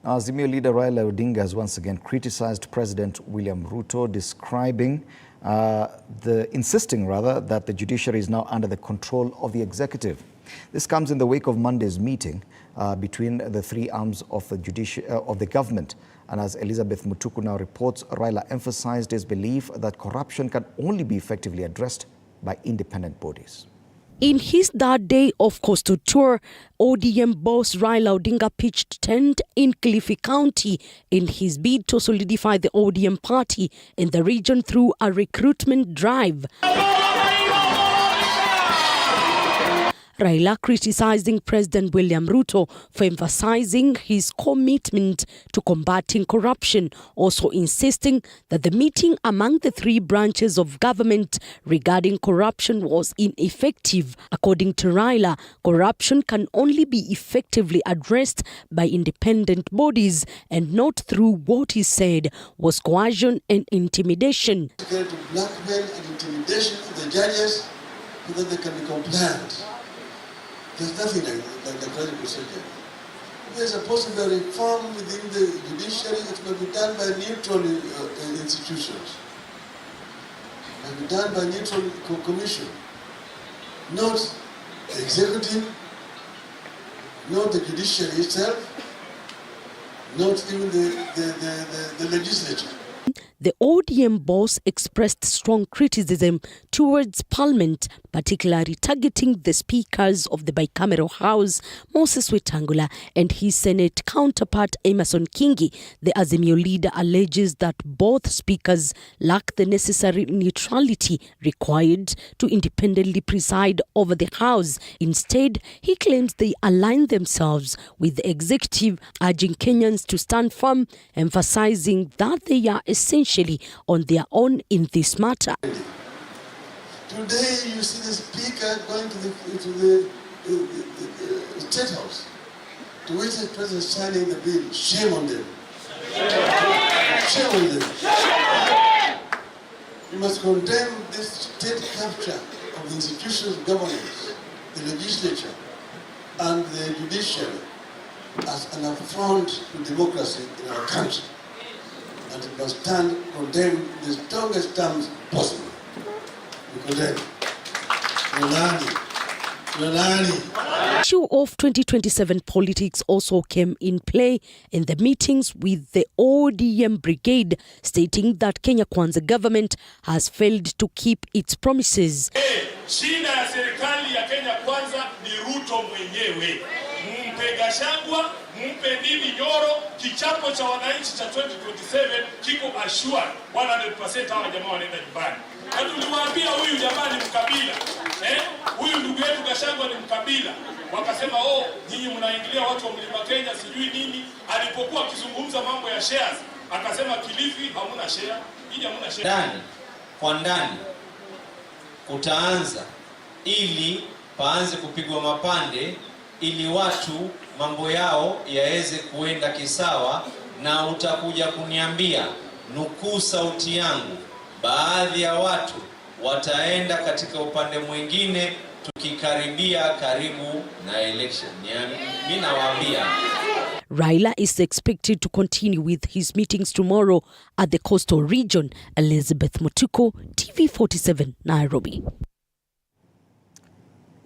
Azimio leader Raila Odinga has once again criticized President William Ruto, insisting that the judiciary is now under the control of the executive. This comes in the wake of Monday's meeting between the 3 arms of the government. And as Elizabeth Mutuku now reports, Raila emphasized his belief that corruption can only be effectively addressed by independent bodies. In his 3rd day of coastal tour, ODM boss Raila Odinga pitched tent in Kilifi County in his bid to solidify the ODM party in the region through a recruitment drive. Raila criticizing President William Ruto for emphasizing his commitment to combating corruption, also insisting that the meeting among the 3 branches of government regarding corruption was ineffective. According to Raila, corruption can only be effectively addressed by independent bodies and not through what he said was coercion and intimidation. To blackmail and intimidation of the judges so that they can be compliant. There's nothing like the credit procedure. If there's a possible reform within the judiciary, it will be done by neutral institutions. It will be done by neutral commission. Not the executive, not the judiciary itself, not even the legislature. the ODM boss expressed strong criticism towards Parliament, particularly targeting the speakers of the bicameral House, Moses Wetangula, and his Senate counterpart, Emerson Kingi. The Azimio leader alleges that both speakers lack the necessary neutrality required to independently preside over the House. Instead, he claims they align themselves with the executive, urging Kenyans to stand firm, emphasizing that they are essentially on their own in this matter. Today you see the speaker going to the State House, to which the president is signing the bill. Shame on them. Shame on them. You must condemn this state capture of the institutions of governance, the legislature, and the judiciary as an affront to democracy in our country. And it must stand condemned in the strongest terms possible. We condemn. The issue of 2027 politics also came in play in the meetings with the ODM brigade, stating that Kenya Kwanza government has failed to keep its promises. Shida ya serikali ya Kenya Kwanza ni Ruto mwenyewe. Mumpe Gachagua, mumpe Ndindi Nyoro, kichapo cha wananchi cha 2027 kiko assured 100% hawa jamaa wanaenda nyumbani. Na tuliwaambia huyu jamaa ni mkabila. Huyu ndugu yetu Gachagua ni mkabila. Wakasema nyinyi mnaingilia watu wa Mlima Kenya sijui nini. Alipokuwa akizungumza mambo ya shares, akasema Kilifi hamuna share, nyinyi hamuna share. Ndani kwa ndani kutaanza ili paanze kupigwa mapande ili watu mambo yao yaweze kuenda kisawa, na utakuja kuniambia nukuu sauti yangu, baadhi ya watu wataenda katika upande mwingine tukikaribia karibu na election. Mimi nawaambia Raila is expected to continue with his meetings tomorrow at the coastal region. Elizabeth Mutuko, TV47, Nairobi.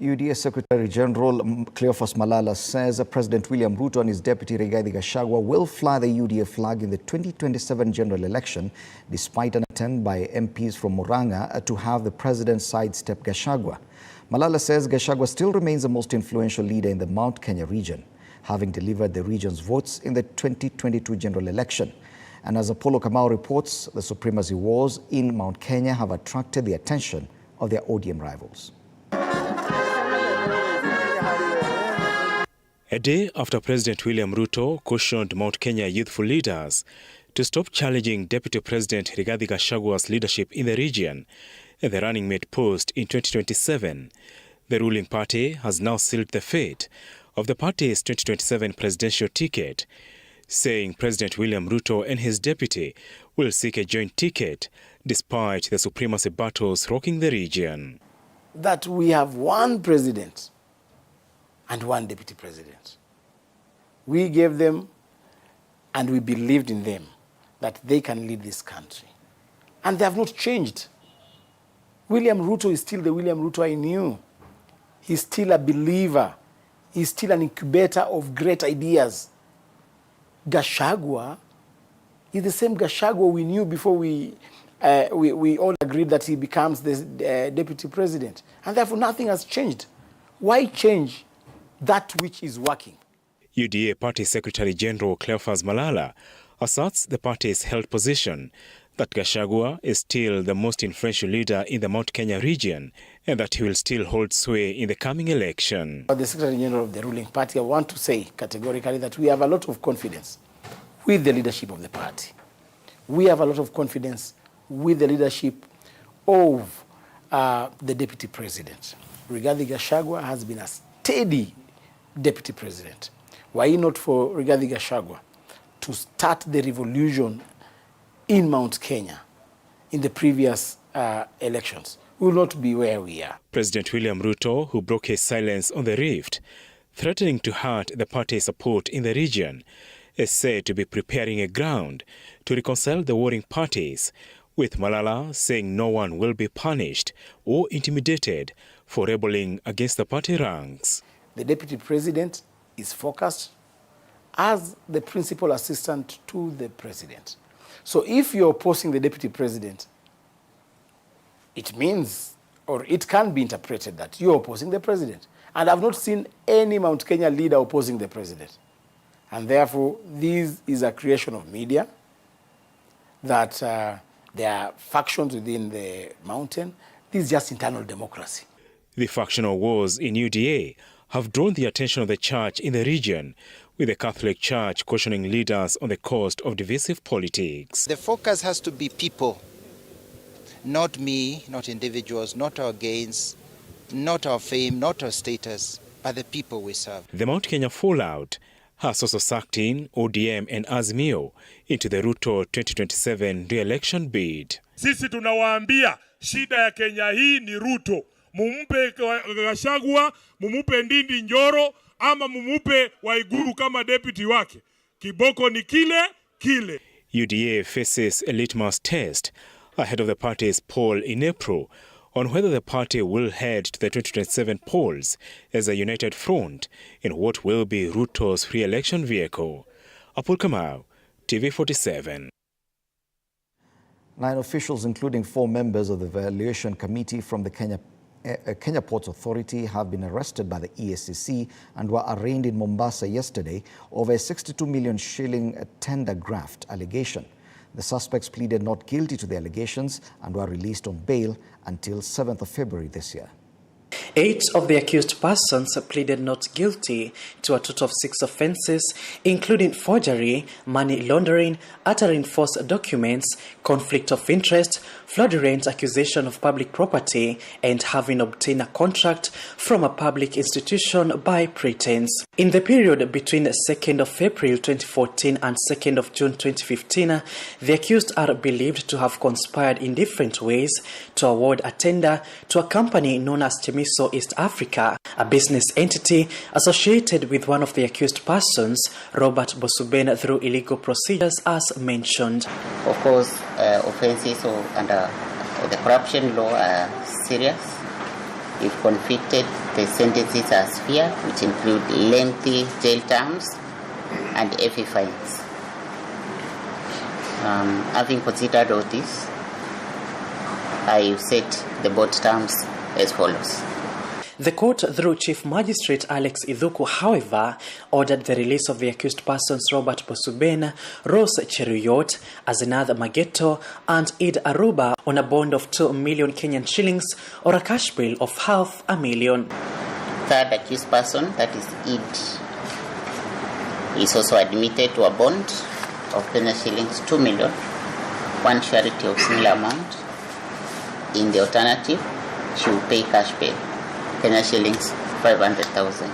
UDA Secretary General Cleophas Malala says President William Ruto and his deputy Rigathi Gachagua will fly the UDA flag in the 2027 general election, despite an attempt by MPs from Murang'a to have the president sidestep Gachagua. Malala says Gachagua still remains the most influential leader in the Mount Kenya region, having delivered the region's votes in the 2022 general election. And as Apollo Kamau reports, the supremacy wars in Mount Kenya have attracted the attention of their ODM rivals. A day after President William Ruto cautioned Mount Kenya youthful leaders to stop challenging Deputy President Rigathi Gachagua's leadership in the region and the running mate post in 2027, the ruling party has now sealed the fate of the party's 2027 presidential ticket, saying President William Ruto and his deputy will seek a joint ticket despite the supremacy battles rocking the region. That we have one president and one deputy president. We gave them and we believed in them that they can lead this country. And they have not changed. William Ruto is still the William Ruto I knew. He's still a believer. He's still an incubator of great ideas. Gachagua is the same Gachagua we knew before we all agreed that he becomes the deputy president. And therefore nothing has changed. Why change that which is working? UDA Party Secretary General Cleophas Malala asserts the party's held position that Gachagua is still the most influential leader in the Mount Kenya region and that he will still hold sway in the coming election. The Secretary General of the ruling party, I want to say categorically that we have a lot of confidence with the leadership of the party. We have a lot of confidence with the leadership of the deputy president. Rigathi Gachagua has been a steady deputy president. Why not for Rigathi Gachagua to start the revolution in Mount Kenya in the previous elections? We will not be where we are. President William Ruto, who broke his silence on the rift, threatening to hurt the party's support in the region, is said to be preparing a ground to reconcile the warring parties, with Malala saying no one will be punished or intimidated for rebelling against the party ranks. The deputy president is focused as the principal assistant to the president. So if you're opposing the deputy president, it means, or it can be interpreted that you're opposing the president. And I've not seen any Mount Kenya leader opposing the president. And therefore, this is a creation of media, that there are factions within the mountain. This is just internal democracy. The factional wars in UDA have drawn the attention of the church in the region, with the Catholic Church questioning leaders on the cost of divisive politics. The focus has to be people, not me, not individuals, not our gains, not our fame, not our status, but the people we serve. The Mount Kenya fallout has also sucked in ODM and Azimio into the Ruto 2027 re-election bid. Sisi tunawaambia shida ya Kenya hii ni Ruto. Mumpe Gachagua, mumupe Ndindi Njoro, ama mumupe Waiguru kama deputy wake. Kiboko ni kile kile. UDA faces a litmus test ahead of the party's poll in April on whether the party will head to the 2027 polls as a united front in what will be Ruto's re-election vehicle. Apul Kamau, TV47. 9 officials, including 4 members of the Evaluation Committee from the Kenya Ports Authority, have been arrested by the EACC and were arraigned in Mombasa yesterday over a 62 million shilling tender graft allegation. The suspects pleaded not guilty to the allegations and were released on bail until 7th of February this year. 8 of the accused persons pleaded not guilty to a total of 6 offences, including forgery, money laundering, uttering false documents, conflict of interest, fraudulent accusation of public property, and having obtained a contract from a public institution by pretense. In the period between 2nd of April 2014 and 2nd of June 2015, the accused are believed to have conspired in different ways to award a tender to a company known as Chemiso East Africa, a business entity associated with one of the accused persons, Robert Bosubena, through illegal procedures as mentioned. Of course, offences under the corruption law are serious. If convicted, the sentences are severe, which include lengthy jail terms and FA fines. Having considered all this, I set the board terms as follows. The court, through Chief Magistrate Alex Idhuku, however, ordered the release of the accused persons Robert Bosubena, Rose Cheruyot, Azenath Mageto, and Id Aruba on a bond of 2 million Kenyan shillings or a cash bill of $500,000. Third accused person, that is Id, is also admitted to a bond of Kenyan shillings 2 million, one surety of similar amount. In the alternative, she will pay cash bail, Kenya shillings 500,000.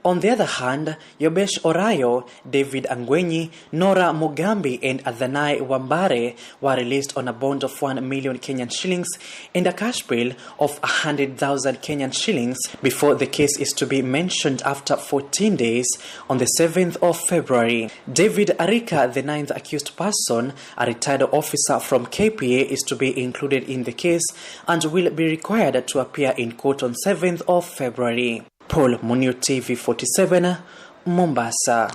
On the other hand, Yobesh Orayo, David Angwenyi, Nora Mugambi, and Adhanai Wambare were released on a bond of 1 million Kenyan shillings and a cash bail of 100,000 Kenyan shillings before the case is to be mentioned after 14 days on the 7th of February. David Arika, the 9th accused person, a retired officer from KPA, is to be included in the case and will be required to appear in court on 7th of February. Paul Munio, TV47, Mombasa.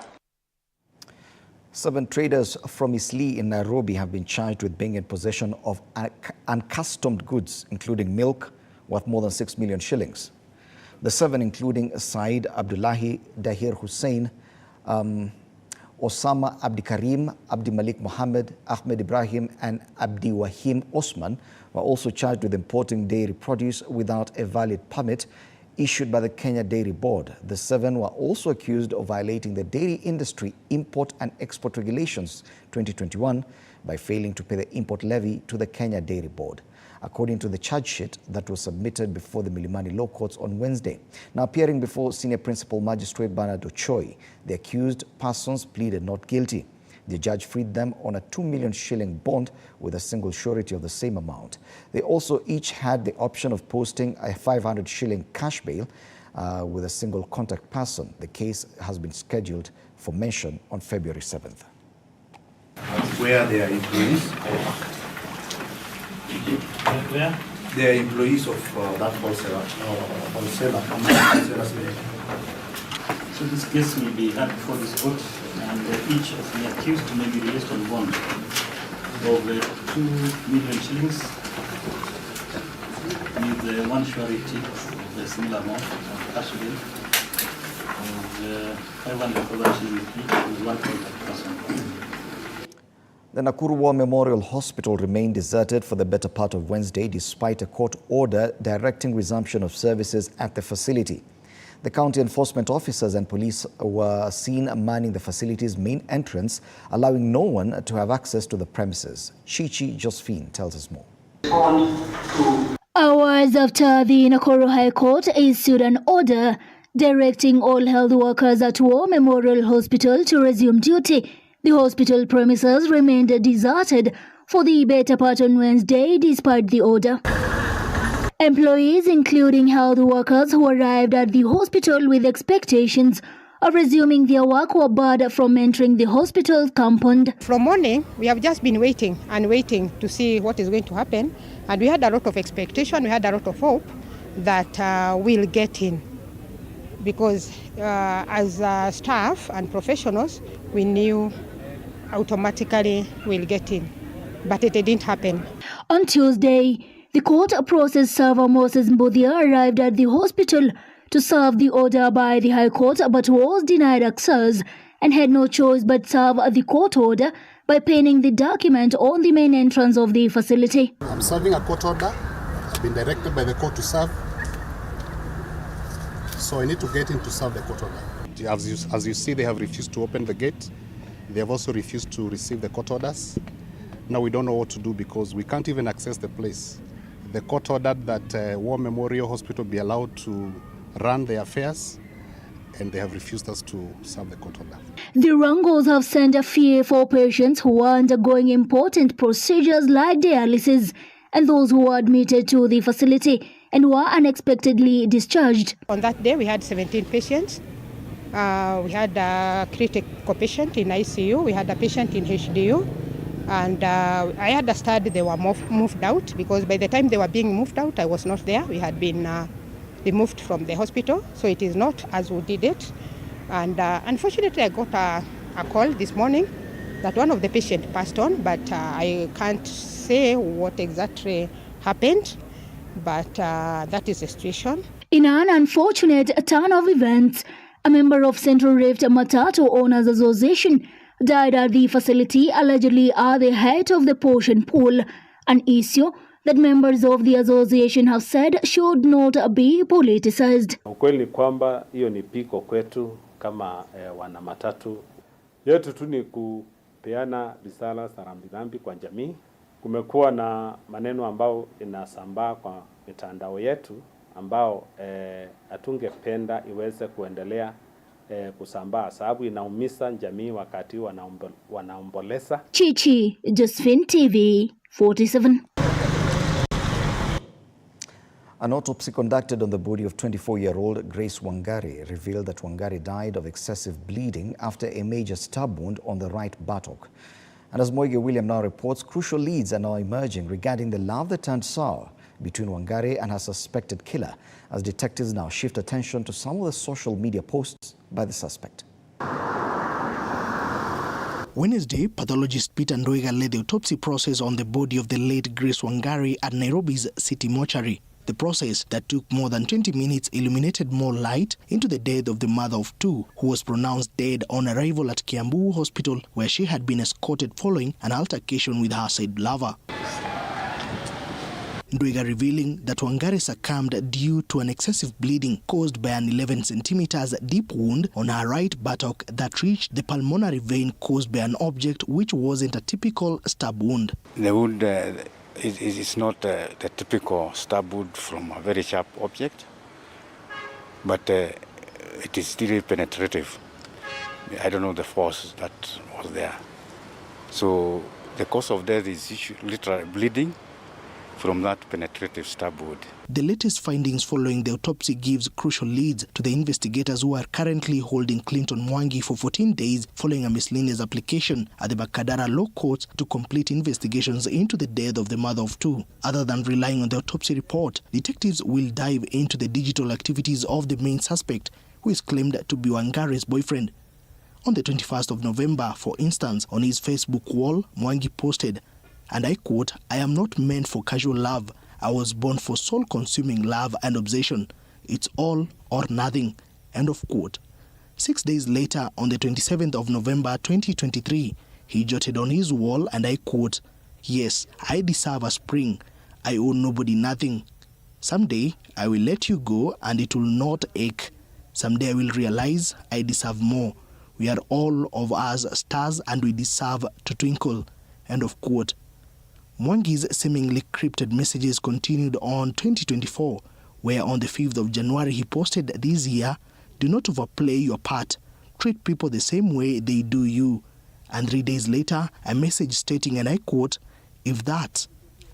7 traders from Isli in Nairobi have been charged with being in possession of uncustomed goods, including milk, worth more than 6 million shillings. The 7, including Said Abdullahi, Dahir Hussein, Osama Abdi Karim, Abdi Malik Mohammed, Ahmed Ibrahim, and Abdi Wahim Osman, were also charged with importing dairy produce without a valid permit issued by the Kenya Dairy Board. The 7 were also accused of violating the Dairy Industry Import and Export Regulations 2021 by failing to pay the import levy to the Kenya Dairy Board, according to the charge sheet that was submitted before the Milimani Law Courts on Wednesday. Now appearing before Senior Principal Magistrate Bernard Ochoi, the accused persons pleaded not guilty. The judge freed them on a 2 million shilling bond with a single surety of the same amount. They also each had the option of posting a 500 shilling cash bail with a single contact person. The case has been scheduled for mention on February 7th. Where they are employees? Where? They are employees of that wholesaler. So this case will be had before this court. and each of the accused may be released on bond of 2 million shillings with 1 surety of the similar amount of cash bail of 500,000 shillings each with 1 point of person. The Nakuru War Memorial Hospital remained deserted for the better part of Wednesday despite a court order directing resumption of services at the facility. The county enforcement officers and police were seen manning the facility's main entrance, allowing no one to have access to the premises. Chichi Josephine tells us more. Hours after the Nakuru High Court issued an order directing all health workers at War Memorial Hospital to resume duty, the hospital premises remained deserted for the better part on Wednesday despite the order. Employees, including health workers who arrived at the hospital with expectations of resuming their work, were barred from entering the hospital compound. From morning, we have just been waiting and waiting to see what is going to happen. And we had a lot of expectation, we had a lot of hope that we'll get in. Because as staff and professionals, we knew automatically we'll get in. But it didn't happen. On Tuesday, the court process server Moses Mbudia arrived at the hospital to serve the order by the High Court but was denied access and had no choice but serve the court order by penning the document on the main entrance of the facility. I'm serving a court order. I've been directed by the court to serve. So I need to get in to serve the court order. As you see, they have refused to open the gate. They have also refused to receive the court orders. Now we don't know what to do because we can't even access the place. The court ordered that War Memorial Hospital be allowed to run their affairs, and they have refused us to serve the court order. The wrangles have sent a fear for patients who are undergoing important procedures like dialysis and those who are admitted to the facility and were unexpectedly discharged. On that day, we had 17 patients. We had a critical patient in ICU. We had a patient in HDU. And I understood they were moved out because by the time they were being moved out, I was not there. We had been removed from the hospital, so it is not as we did it. And unfortunately, I got a call this morning that one of the patients passed on, but I can't say what exactly happened, but that is the situation. In an unfortunate turn of events, a member of Central Rift Matatu Owners Association died at the facility, allegedly at the height of the portion pool, an issue that members of the association have said should not be politicized. Ukweli ni kwamba hiyo ni piko kwetu kama wana matatu. Yetu tu ni kupeana risala za rambirambi kwa jamii. Kumekuwa na maneno ambao inasambaa kwa mitandao yetu ambao hatungependa iweze kuendelea kusambaa sababu inaumiza jamii wakati wanaomboleza. Chichi Josephine, TV 47. An autopsy conducted on the body of 24-year-old Grace Wangari revealed that Wangari died of excessive bleeding after a major stab wound on the right buttock. And as Moige William now reports, crucial leads are now emerging regarding the love that turned sour between Wangari and her suspected killer, as detectives now shift attention to some of the social media posts by the suspect. Wednesday, pathologist Peter Ndoiga led the autopsy process on the body of the late Grace Wangari at Nairobi's city mortuary. The process that took more than 20 minutes illuminated more light into the death of the mother of two, who was pronounced dead on arrival at Kiambu Hospital, where she had been escorted following an altercation with her said lover. Ndoiga revealing that Wangari succumbed due to an excessive bleeding caused by an 11 centimeters deep wound on her right buttock that reached the pulmonary vein caused by an object which wasn't a typical stab wound. The wound is not the typical stab wound from a very sharp object, but it is still penetrative. I don't know the force that was there. So the cause of death is literally bleeding from that penetrative stab wound. The latest findings following the autopsy gives crucial leads to the investigators who are currently holding Clinton Mwangi for 14 days following a miscellaneous application at the Bakadara Law Courts to complete investigations into the death of the mother of two. Other than relying on the autopsy report, detectives will dive into the digital activities of the main suspect, who is claimed to be Wangari's boyfriend. On the 21st of November, for instance, on his Facebook wall, Mwangi posted, and I quote, "I am not meant for casual love. I was born for soul-consuming love and obsession. It's all or nothing." End of quote. 6 days later, on the 27th of November 2023, he jotted on his wall, and I quote, "Yes, I deserve a spring. I owe nobody nothing. Someday I will let you go and it will not ache. Someday I will realize I deserve more. We are all of us stars and we deserve to twinkle." End of quote. Mwangi's seemingly cryptic messages continued on 2024, where on the 5th of January he posted this year, "Do not overplay your part. Treat people the same way they do you." And 3 days later, a message stating, and I quote, "If that,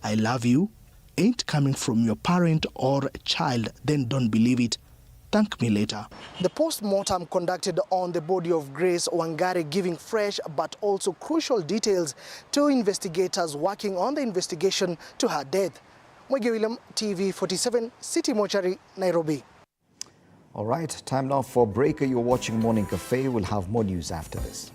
I love you, ain't coming from your parent or child, then don't believe it. Thank me later." The post-mortem conducted on the body of Grace Wangari giving fresh but also crucial details to investigators working on the investigation to her death. Mwege William, TV 47, City Mortuary, Nairobi. All right, time now for a break. You're watching Morning Cafe. We'll have more news after this.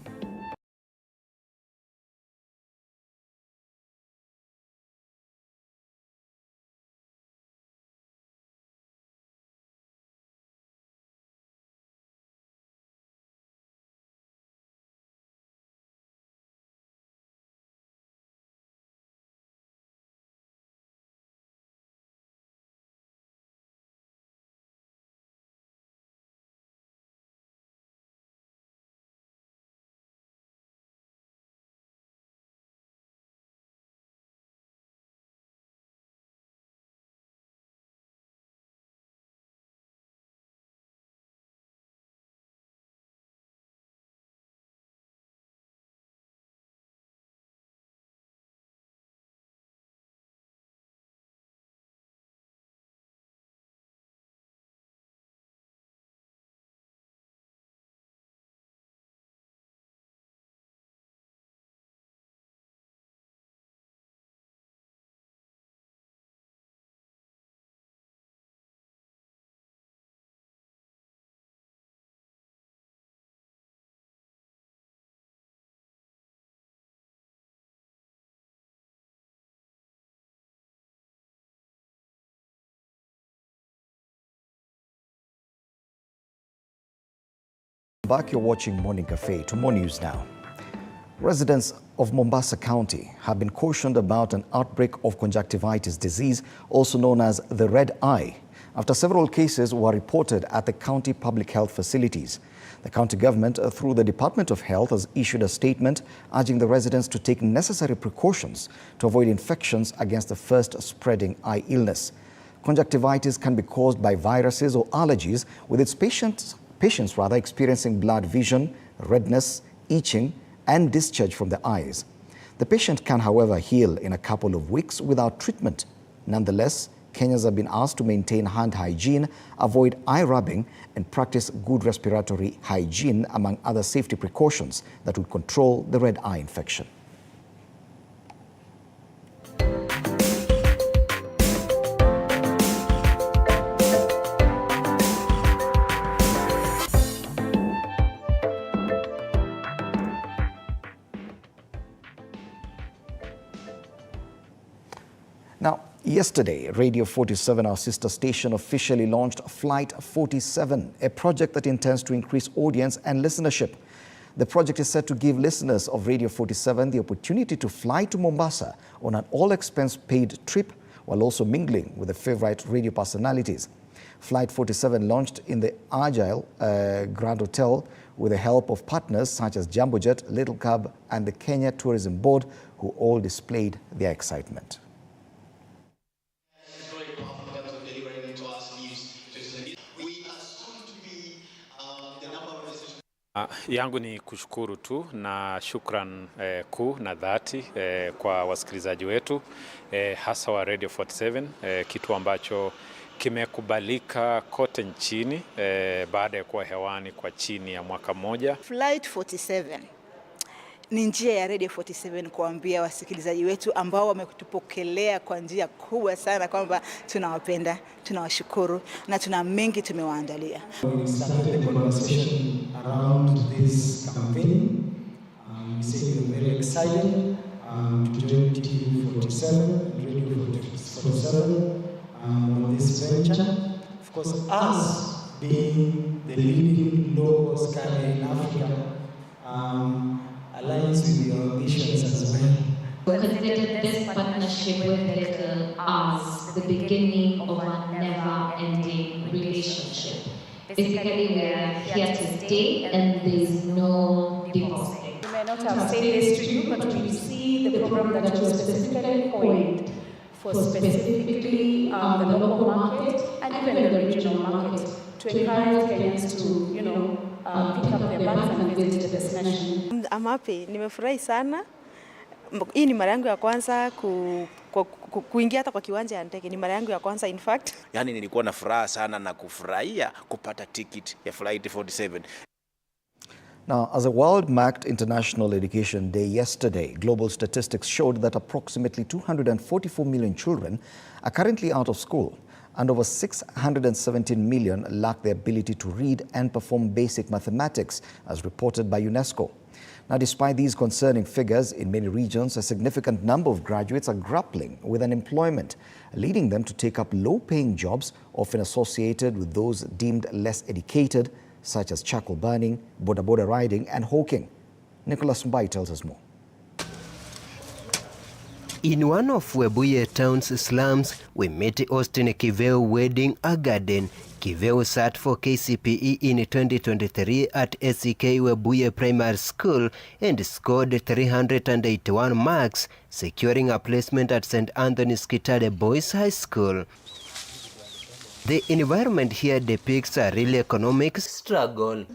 Back, you're watching Morning Cafe. To more news now. Residents of Mombasa County have been cautioned about an outbreak of conjunctivitis disease, also known as the red eye, after several cases were reported at the county public health facilities. The county government, through the Department of Health, has issued a statement urging the residents to take necessary precautions to avoid infections against the first spreading eye illness. Conjunctivitis can be caused by viruses or allergies, with its patients experiencing blurred vision, redness, itching, and discharge from the eyes. The patient can, however, heal in a couple of weeks without treatment. Nonetheless, Kenyans have been asked to maintain hand hygiene, avoid eye rubbing, and practice good respiratory hygiene, among other safety precautions that would control the red eye infection. Now, yesterday, Radio 47, our sister station, officially launched Flight 47, a project that intends to increase audience and listenership. The project is set to give listeners of Radio 47 the opportunity to fly to Mombasa on an all-expense-paid trip, while also mingling with the favorite radio personalities. Flight 47 launched in the Agile Grand Hotel with the help of partners such as Jambojet, Little Cab, and the Kenya Tourism Board, who all displayed their excitement. Yangu ni kushukuru tu na shukran kuu na dhati kwa wasikilizaji wetu hasa wa Radio 47, kitu ambacho kimekubalika kote nchini baada ya kuwa hewani kwa chini ya mwaka mmoja. Flight 47 ni njia ya Radio 47 kuambia wasikilizaji wetu ambao wametupokelea kwa njia kubwa sana kwamba tunawapenda, tunawashukuru na tuna mengi tumewaandalia. We started the conversation around this campaign. We said we are very excited to join TV47 and Radio 47 on this venture. Of course, us being the leading low-cost carrier in Africa aligns with your ambitions as well. We consider this partnership with Little as the beginning of a never-ending relationship. Basically, we are here to stay and there is no divorce. We may not have said this to you, but we see the program that was specifically coined for specifically the local market and even the regional market to encourage Kenyans to, pick up their bags and visit the destination. I'm happy. Nimefurahi sana. Hii ni mara yangu ya kwanza kuingia hata kwa kiwanja ya ndege. Ni mara yangu ya kwanza in fact. Yaani nilikuwa na furaha sana na kufurahia kupata ticket ya Flight 47. Now, as a world-marked International Education Day yesterday, global statistics showed that approximately 244 million children are currently out of school, and over 617 million lack the ability to read and perform basic mathematics, as reported by UNESCO. Now, despite these concerning figures, in many regions, a significant number of graduates are grappling with unemployment, leading them to take up low-paying jobs, often associated with those deemed less educated, such as charcoal burning, boda riding, and hawking. Nicholas Mbai tells us more. In one of Webuye town's slums, we met Austin Kiveo wedding a garden. Kiveo sat for KCPE in 2023 at SEK Webuye Primary School and scored 381 marks, securing a placement at St. Anthony's Kitale Boys High School. The environment here depicts a real economic struggle.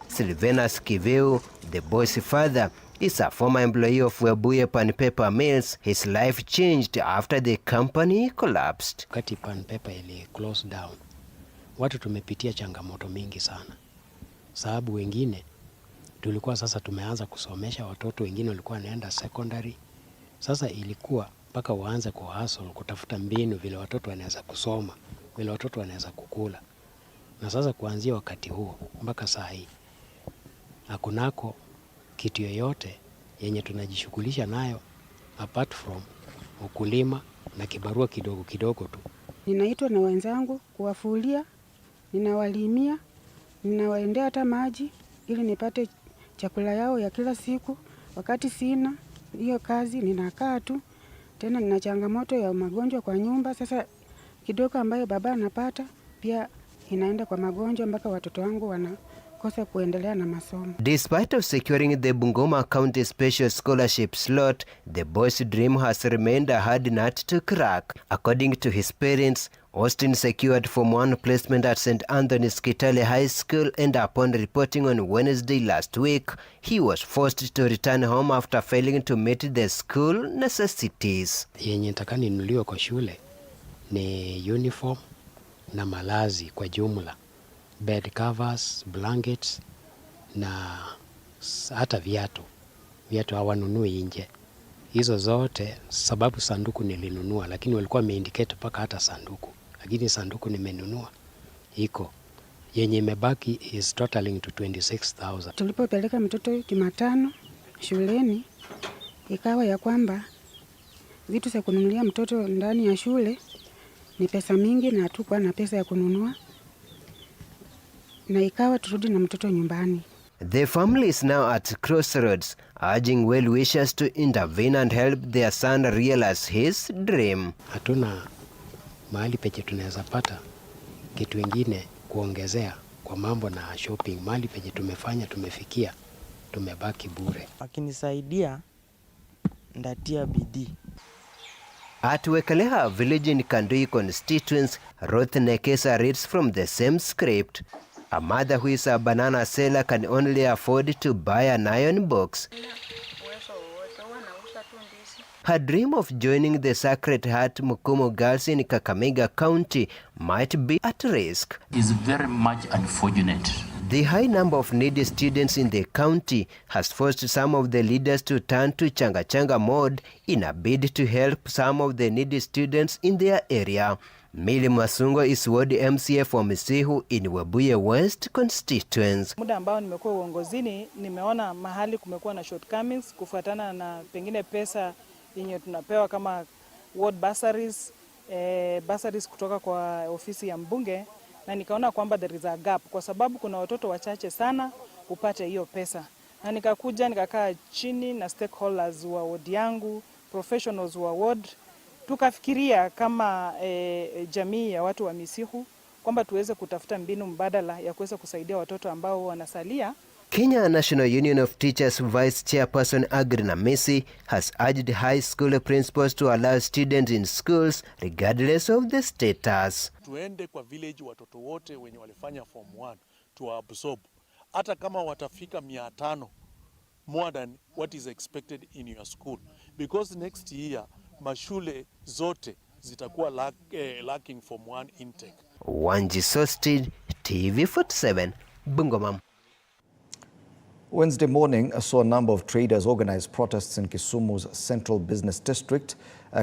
Sylvanus Kiveo, the boy's father, is a former employee of Webuye Pan Paper Mills. His life changed after the company collapsed. Wakati Pan Paper ili close down, watu tumepitia changamoto mingi sana. Sababu wengine tulikuwa sasa tumeanza kusomesha watoto, wengine walikuwa wanaenda secondary. Sasa ilikuwa mpaka waanze kuhustle kutafuta mbinu vile watoto wanaweza kusoma, vile watoto wanaweza kukula. Na sasa kuanzia wakati huo mpaka saa hii hakunako kitu yoyote yenye tunajishughulisha nayo apart from ukulima na kibarua kidogo kidogo tu. Ninaitwa na wenzangu kuwafulia, ninawalimia, ninawaendea hata maji ili nipate chakula yao ya kila siku. Wakati sina hiyo kazi ninakaa tu. Tena nina changamoto ya magonjwa kwa nyumba. Sasa kidogo ambayo baba anapata pia inaenda kwa magonjwa mpaka watoto wangu wanakosa kuendelea na masomo. Despite of securing the Bungoma County Special Scholarship slot, the boy's dream has remained a hard nut to crack. According to his parents, Austin secured Form 1 placement at St. Anthony's Kitale High School, and upon reporting on Wednesday last week, he was forced to return home after failing to meet the school necessities. Yenye nataka ninunuliwe kwa shule ni uniform na malazi kwa jumla, bed covers, blankets na hata viatu. Viatu hawanunui nje. Hizo zote sababu sanduku nilinunua, lakini walikuwa wameindicate paka hata sanduku. Lakini sanduku nimenunua iko. Yenye imebaki is totaling to 26,000. Tulipopeleka mtoto Jumatano shuleni, ikawa ya kwamba vitu za kununulia mtoto ndani ya shule ni pesa mingi na hatukuwa na pesa ya kununua. Na ikawa turudi na mtoto nyumbani. The family is now at crossroads, urging well-wishers to intervene and help their son realize his dream. Hatuna mahali peche tunaweza pata kitu ingine kuongezea kwa mambo na shopping. Mahali peche tumefanya tumefikia, tumebaki bure. Akinisaidia ndatia bidii. At Wekeleha village in Kandui constituents, Ruth Nekesa reads from the same script. A mother who is a banana seller can only afford to buy an iron box. Her dream of joining the Sacred Heart Mukumu Girls in Kakamega County might be at risk. It's very much unfortunate The high number of needy students in the county has forced some of the leaders to turn to changa-changa mode in a bid to help some of the needy students in their area. Mili Masungo is ward MCA for Misihu in Webuye West constituency. Muda ambao nimekuwa uongozini nimeona mahali kumekuwa na shortcomings kufuatana na pengine pesa yenye tunapewa kama ward bursaries kutoka kwa ofisi ya mbunge, na nikaona kwamba there is a gap kwa sababu kuna watoto wachache sana upate hiyo pesa. Na nikakuja nikakaa chini na stakeholders wa ward yangu, professionals wa ward, tukafikiria kama jamii ya watu wa Misihu kwamba tuweze kutafuta mbinu mbadala ya kuweza kusaidia watoto ambao wanasalia. Kenya National Union of Teachers Vice Chairperson Agrina Messi has urged high school principals to allow students in schools regardless of the status. Tuende kwa village watoto wote wenye walifanya form 1 to absorb. Hata kama watafika 500 more than what is expected in your school. Because next year mashule zote zitakuwa lacking form 1 intake. Wanji Sosted, TV47, Bungoma. Wednesday morning saw a number of traders organize protests in Kisumu's Central Business District,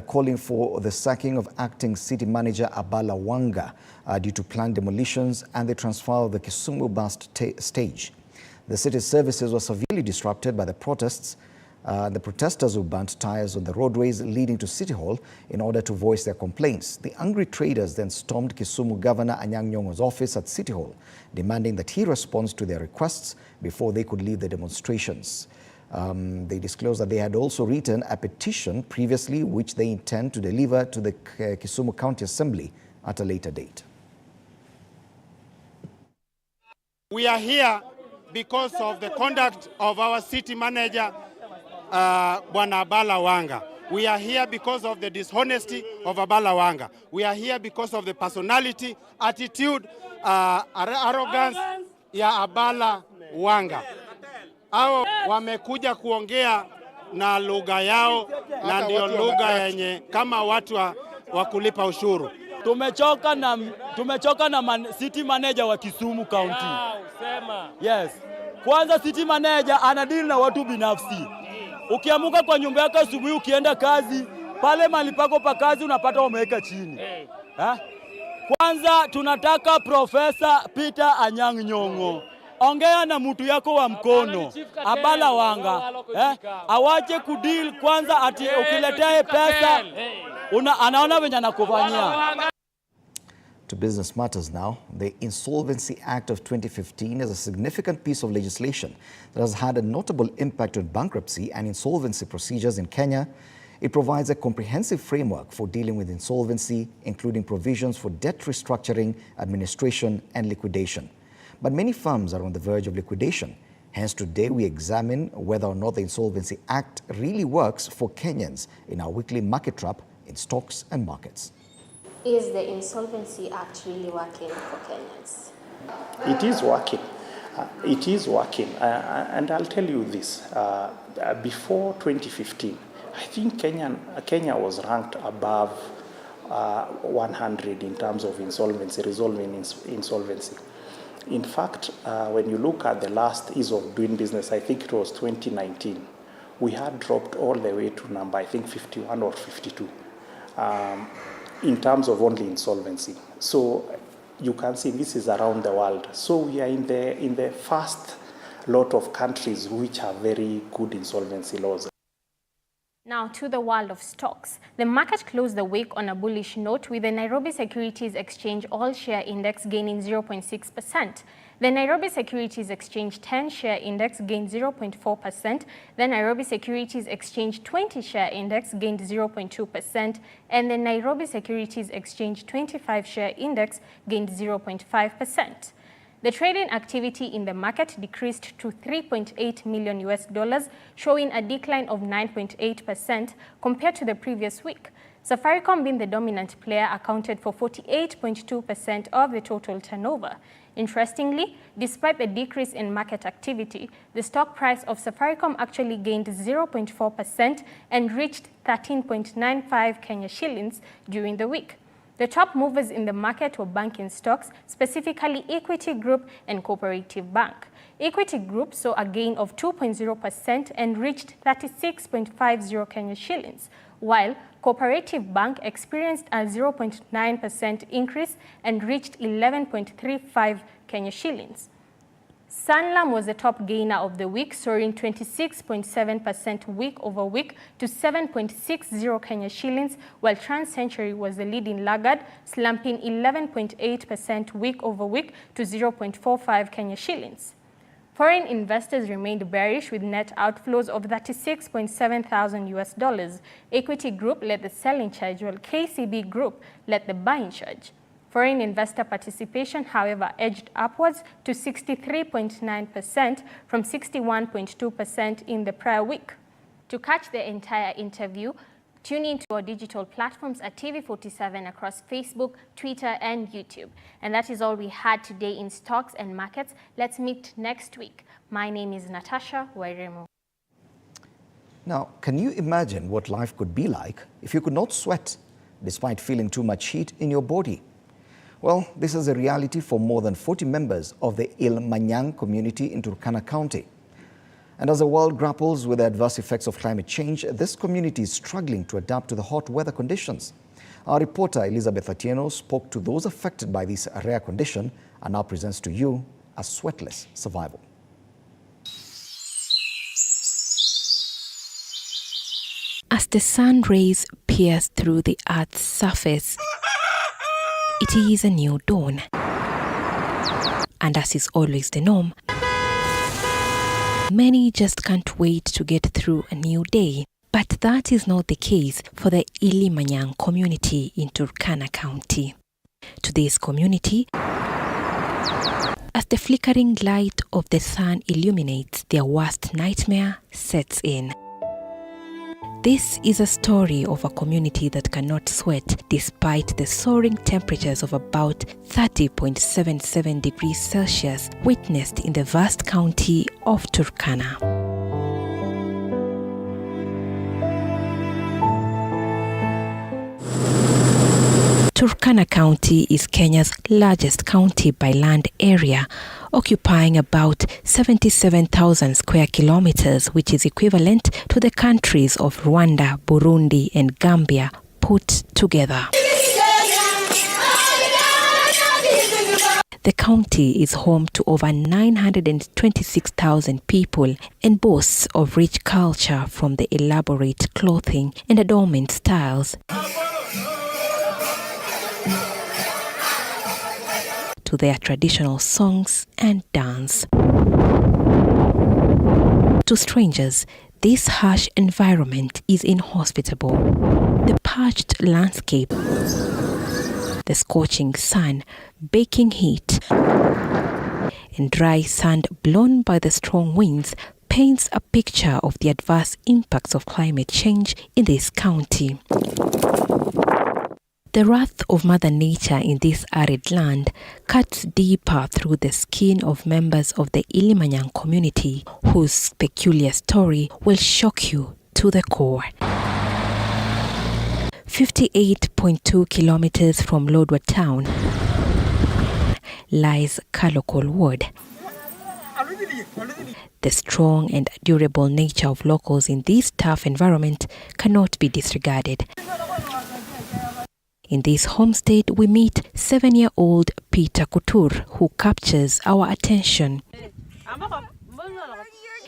calling for the sacking of acting city manager Abala Wanga due to planned demolitions and the transfer of the Kisumu bus stage. The city's services were severely disrupted by the protests. The protesters who burnt tires on the roadways leading to City Hall in order to voice their complaints. The angry traders then stormed Kisumu Governor Anyang' Nyong'o's office at City Hall, demanding that he responds to their requests before they could leave the demonstrations. They disclosed that they had also written a petition previously, which they intend to deliver to the Kisumu County Assembly at a later date. We are here because of the conduct of our city manager, Bwana Abala Wanga. We are here because of the dishonesty of Abala Wanga. We are here because of the personality, attitude, arrogance ya Abala Wanga. Hao wamekuja kuongea na lugha yao na ndio lugha yenye kama watu wa kulipa ushuru. Tumechoka na city manager wa Kisumu County. Yes. Kwanza city manager anadili na watu binafsi. Ukiamuka kwa nyumba yako asubuhi ukienda kazi, pale mahali pako pa kazi unapata wameweka chini. Kwanza tunataka Profesa Peter Anyang' Nyong'o. Ongea na mtu yako wa mkono. Abala Wanga. Awache kudeal kwanza ati ukiletea pesa anaona venye anakufanyia. To business matters now. The Insolvency Act of 2015 is a significant piece of legislation that has had a notable impact on bankruptcy and insolvency procedures in Kenya. It provides a comprehensive framework for dealing with insolvency, including provisions for debt restructuring, administration, and liquidation. But many firms are on the verge of liquidation. Hence, today we examine whether or not the Insolvency Act really works for Kenyans in our weekly market wrap in stocks and markets. Is the Insolvency Act really working for Kenyans? It is working. It is working. And I'll tell you this. Before 2015, I think Kenya was ranked above 100 in terms of insolvency, resolving insolvency. In fact, when you look at the last ease of doing business, I think it was 2019, we had dropped all the way to number, I think 51 or 52. In terms of only insolvency. So you can see this is around the world. So we are in the first lot of countries which have very good insolvency laws. Now to the world of stocks. The market closed the week on a bullish note with the Nairobi Securities Exchange All-Share Index gaining 0.6%. The Nairobi Securities Exchange 10-Share Index gained 0.4%. The Nairobi Securities Exchange 20-Share Index gained 0.2%. And the Nairobi Securities Exchange 25-Share Index gained 0.5%. The trading activity in the market decreased to $3.8 million, showing a decline of 9.8% compared to the previous week. Safaricom, being the dominant player, accounted for 48.2% of the total turnover. Interestingly, despite the decrease in market activity, the stock price of Safaricom actually gained 0.4% and reached 13.95 Kenya shillings during the week. The top movers in the market were banking stocks, specifically Equity Group and Cooperative Bank. Equity Group saw a gain of 2.0% and reached 36.50 Kenya shillings, while Cooperative Bank experienced a 0.9% increase and reached 11.35 Kenya shillings. Sanlam was the top gainer of the week, soaring 26.7% week over week to 7.60 Kenya shillings, while TransCentury was the leading laggard, slumping 11.8% week over week to 0.45 Kenya shillings. Foreign investors remained bearish with net outflows of $36,700. Equity Group led the selling charge, while KCB Group led the buying charge. Foreign investor participation, however, edged upwards to 63.9% from 61.2% in the prior week. To catch the entire interview, tune in to our digital platforms at TV47 across Facebook, Twitter, and YouTube. And that is all we had today in stocks and markets. Let's meet next week. My name is Natasha Wairemo. Now, can you imagine what life could be like if you could not sweat despite feeling too much heat in your body? Well, this is a reality for more than 40 members of the Ilmanyang community in Turkana County. And as the world grapples with the adverse effects of climate change, this community is struggling to adapt to the hot weather conditions. Our reporter Elizabeth Atieno spoke to those affected by this rare condition and now presents to you a sweatless survival. As the sun rays pierce through the earth's surface, it is a new dawn. And as is always the norm, many just can't wait to get through a new day. But that is not the case for the Ilmanyang community in Turkana County. To this community, as the flickering light of the sun illuminates, their worst nightmare sets in. This is a story of a community that cannot sweat despite the soaring temperatures of about 30.77 degrees Celsius witnessed in the vast county of Turkana. Turkana County is Kenya's largest county by land area, occupying about 77,000 square kilometers, which is equivalent to the countries of Rwanda, Burundi, and Gambia put together. The county is home to over 926,000 people and boasts of rich culture, from the elaborate clothing and adornment styles to their traditional songs and dance. To strangers, this harsh environment is inhospitable. The parched landscape, the scorching sun, baking heat, and dry sand blown by the strong winds paints a picture of the adverse impacts of climate change in this county. The wrath of Mother Nature in this arid land cuts deeper through the skin of members of the Ilmanyang community, whose peculiar story will shock you to the core. 58.2 kilometers from Lodwar town lies Kalokol Ward. The strong and durable nature of locals in this tough environment cannot be disregarded. In this homestead, we meet 7-year-old Peter Couture, who captures our attention.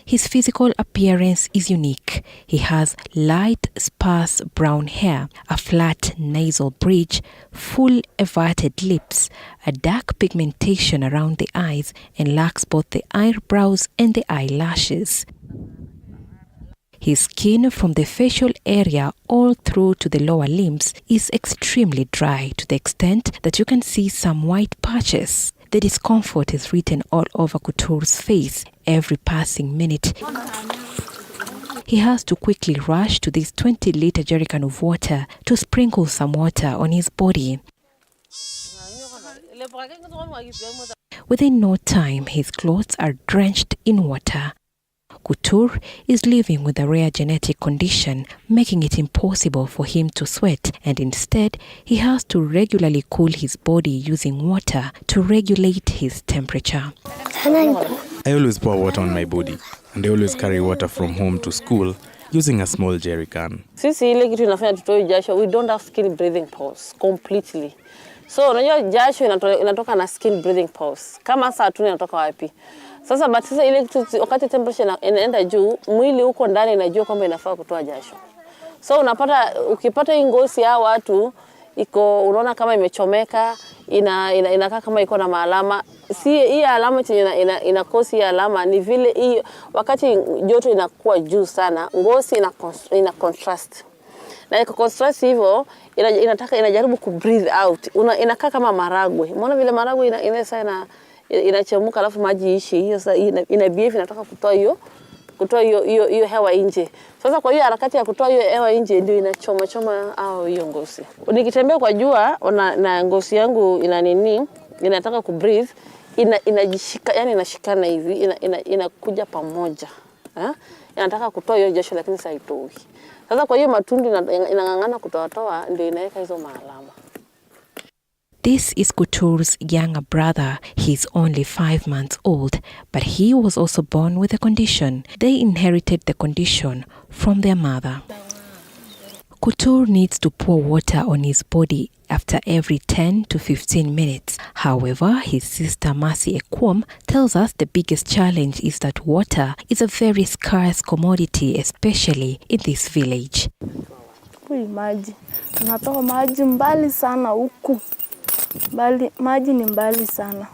His physical appearance is unique. He has light, sparse brown hair, a flat nasal bridge, full everted lips, a dark pigmentation around the eyes, and lacks both the eyebrows and the eyelashes. His skin from the facial area all through to the lower limbs is extremely dry, to the extent that you can see some white patches. The discomfort is written all over Couture's face every passing minute. He has to quickly rush to this 20-liter jerrycan of water to sprinkle some water on his body. Within no time, his clothes are drenched in water. Couture is living with a rare genetic condition, making it impossible for him to sweat, and instead he has to regularly cool his body using water to regulate his temperature. I always pour water on my body, and I always carry water from home to school using a small jerry can. Sisi ile kitu inafanya tutoe jasho, we don't have skin breathing pulse completely. So unajua jasho inatoka na skin breathing pulse. Kama saa tu inatoka wapi? Sasa but sasa ile kitu wakati temperature inaenda juu, mwili huko ndani inajua kwamba inafaa kutoa jasho. So ukipata hii ngozi ya watu iko unaona kama imechomeka, inakaa kama iko na maalama. Si hii alama inakosi hii alama ni vile hii wakati joto inakuwa juu sana, ngozi ina contrast. Na iko contrast hivyo inajaribu ku breathe out. Inakaa kama maragwe. Umeona vile maragwe inachemuka alafu maji ishi. Hiyo sasa ina behave inataka kutoa hiyo hewa nje. Sasa kwa hiyo harakati ya kutoa hiyo hewa nje ndio inachoma au hiyo ngozi. Nikitembea kwa jua na ngozi yangu inataka ku breathe, inajishika, yani inashikana hivi, inakuja pamoja. Inataka kutoa hiyo jasho lakini haitoi. Sasa kwa hiyo matundu inangangana kutoa ndio inaweka hizo maalama. This is Couture's younger brother. He's only 5 months old, but he was also born with a condition. They inherited the condition from their mother. Couture needs to pour water on his body after every 10 to 15 minutes. However, his sister Mercy Ekwom tells us the biggest challenge is that water is a very scarce commodity, especially in this village. Maji. Tunatoa maji mbali sana huku. Maji ni mbali sana.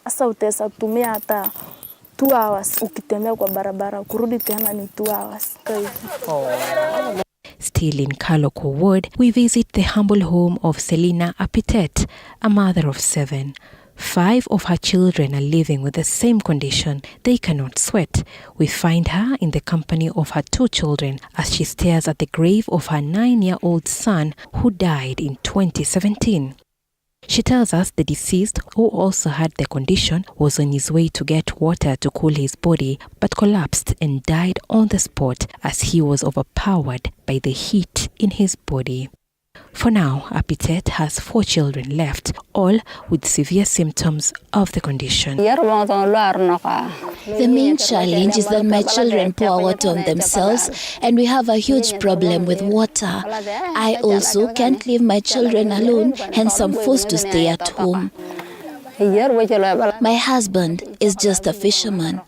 Sasa utaweza tumia hata 2 hours ukitembea kwa barabara, kurudi tena ni 2 hours. Still in Kaloko Ward, we visit the humble home of Selina Apitet, a mother of 7. 5 of her children are living with the same condition. They cannot sweat. We find her in the company of her 2 children as she stares at the grave of her 9-year-old son who died in 2017. She tells us the deceased, who also had the condition, was on his way to get water to cool his body but collapsed and died on the spot as he was overpowered by the heat in his body. For now, Apitet has 4 children left, all with severe symptoms of the condition. The main challenge is that my children pour water on themselves and we have a huge problem with water. I also can't leave my children alone, hence I'm forced to stay at home. My husband is just a fisherman.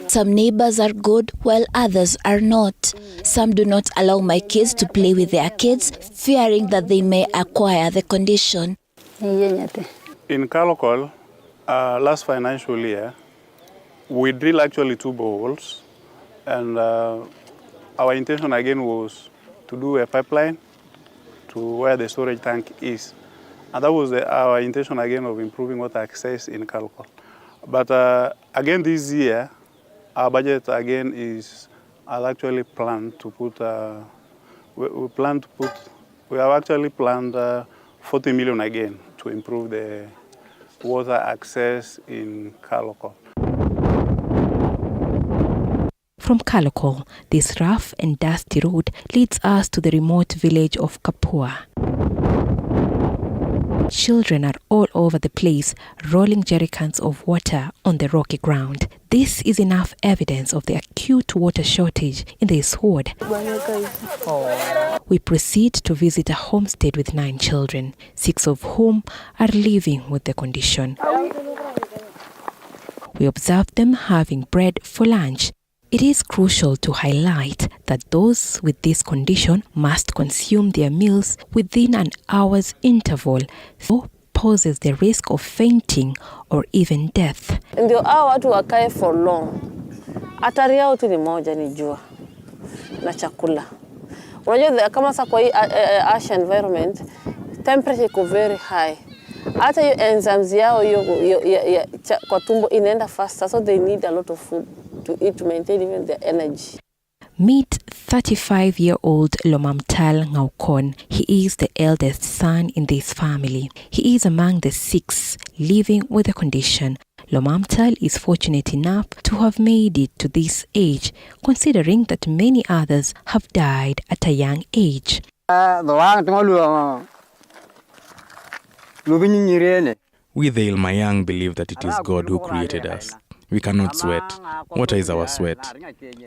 Some neighbors are good while others are not. Some do not allow my kids to play with their kids, fearing that they may acquire the condition. In Kalokol, last financial year, we drilled actually 2 boreholes, and our intention again was to do a pipeline to where the storage tank is. And that was our intention again of improving water access in Kalokol. But again this year, our budget again is actually planned to put, we have actually planned 40 million again to improve the water access in Kalokol. From Kalokol, this rough and dusty road leads us to the remote village of Kapua. Children are all over the place, rolling jerrycans of water on the rocky ground. This is enough evidence of the acute water shortage in this ward. We proceed to visit a homestead with 9 children, 6 of whom are living with the condition. We observe them having bread for lunch. It is crucial to highlight that those with this condition must consume their meals within an hour's interval, so poses the risk of fainting or even death. Ndio hao watu wakae for long. Hatari yao tu ni moja, ni jua na chakula. Unajua kama sasa kwa hii harsh environment, temperature iko very high. Hata hiyo enzymes yao hiyo kwa tumbo inaenda faster, so they need a lot of food to eat to maintain even their energy. Meet 35-year-old Lomamtal Ngaukon. He is the eldest son in this family. He is among the 6 living with the condition. Lomamtal is fortunate enough to have made it to this age, considering that many others have died at a young age. We the Ilmayang believe that it is God who created us. We cannot sweat. Water is our sweat.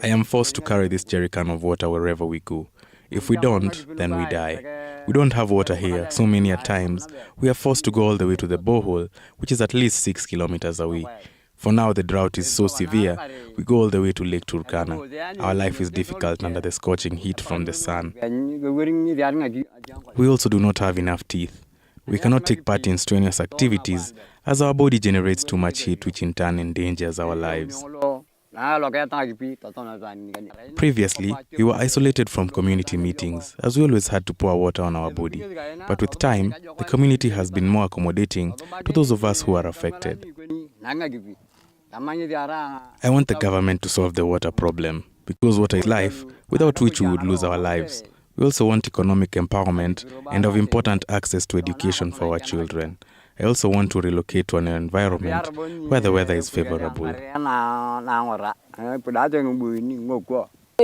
I am forced to carry this jerrycan of water wherever we go. If we don't, then we die. We don't have water here, so many a times we are forced to go all the way to the borehole, which is at least 6 kilometers away. For now, the drought is so severe, we go all the way to Lake Turkana. Our life is difficult under the scorching heat from the sun. We also do not have enough teeth. We cannot take part in strenuous activities as our body generates too much heat, which in turn endangers our lives. Previously, we were isolated from community meetings as we always had to pour water on our body. But with time, the community has been more accommodating to those of us who are affected. I want the government to solve the water problem because water is life, without which we would lose our lives. We also want economic empowerment and of important access to education for our children. I also want to relocate to an environment where the weather is favorable. We are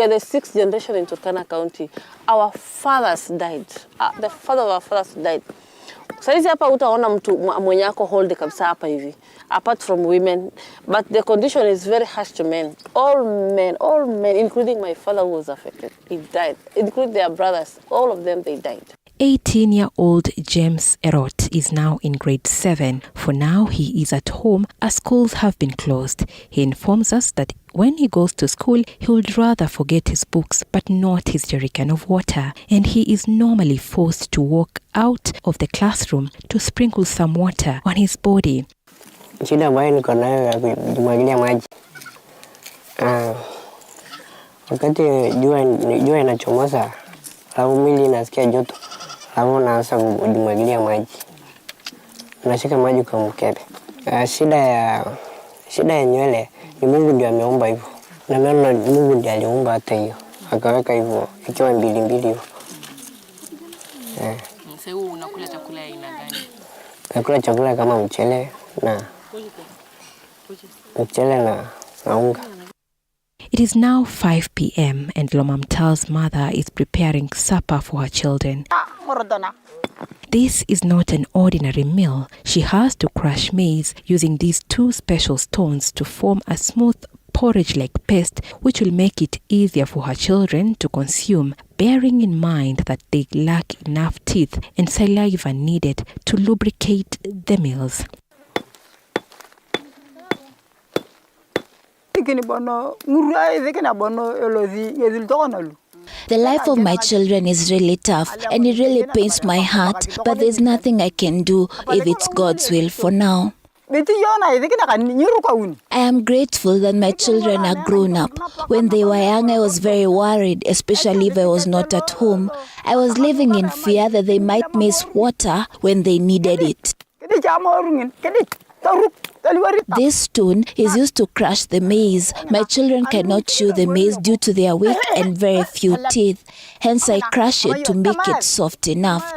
the 6th generation in Turkana County. Our fathers died. The father of our fathers died. Saizi hapa utaona mtu mwenye ako hold kabisa hapa hivi. Apart from women, but the condition is very harsh to men. All men, including my father who was affected. He died, including their brothers. All of them, they died. 18-year-old James Erot is now in grade 7. For now, he is at home as schools have been closed. He informs us that when he goes to school, he would rather forget his books but not his jerrycan of water. And he is normally forced to walk out of the classroom to sprinkle some water on his body. Shida ambayo niko nayo ya kumwagilia maji. Wakati jua inachomoza, alafu mwili inasikia joto, alafu naanza kumwagilia maji. Nashika maji kwa mkebe. Shida ya nywele ni Mungu ndiye ameumba hivyo. Na maana Mungu ndiye aliumba hata hiyo. Akaweka hivyo ikiwa mbili hivyo. Sasa unakula chakula ya aina gani? Nakula chakula kama mchele na unga. It is now 5 p.m. and Lomamtal's mother is preparing supper for her children. This is not an ordinary meal. She has to crush maize using these 2 special stones to form a smooth porridge-like paste which will make it easier for her children to consume, bearing in mind that they lack enough teeth and saliva needed to lubricate the meals. The life of my children is really tough and it really pains my heart, but there's nothing I can do if it's God's will for now. I am grateful that my children are grown up. When they were young, I was very worried, especially if I was not at home. I was living in fear that they might miss water when they needed it. This stone is used to crush the maize. My children cannot chew the maize due to their weak and very few teeth. Hence, I crush it to make it soft enough.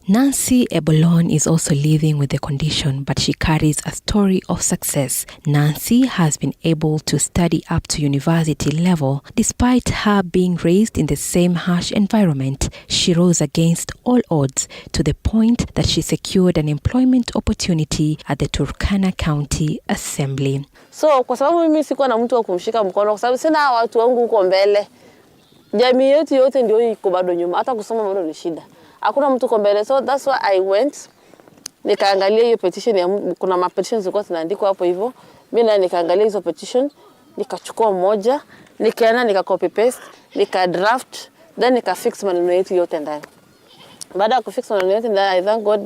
Nancy Ebolon is also living with the condition, but she carries a story of success. Nancy has been able to study up to university level. Despite her being raised in the same harsh environment, she rose against all odds to the point that she secured an employment opportunity at the Turkana County Assembly. So, kwa sababu mimi sikuwa na mtu wa kumshika mkono, kwa sababu sina watu wangu huko mbele. Jamii yetu yote ndio iko bado nyuma, hata kusoma bado ni shida. Hakuna mtu kwa mbele, so that's why I went. Nikaangalia hiyo petition kuna ma petitions zilikuwa zinaandikwa hapo hivyo. Mimi na nikaangalia hizo petition, nikachukua moja, nikaenda nika copy paste, nika draft, then nika fix maneno yetu yote ndani. Baada ya kufix maneno yote ndani, I thank God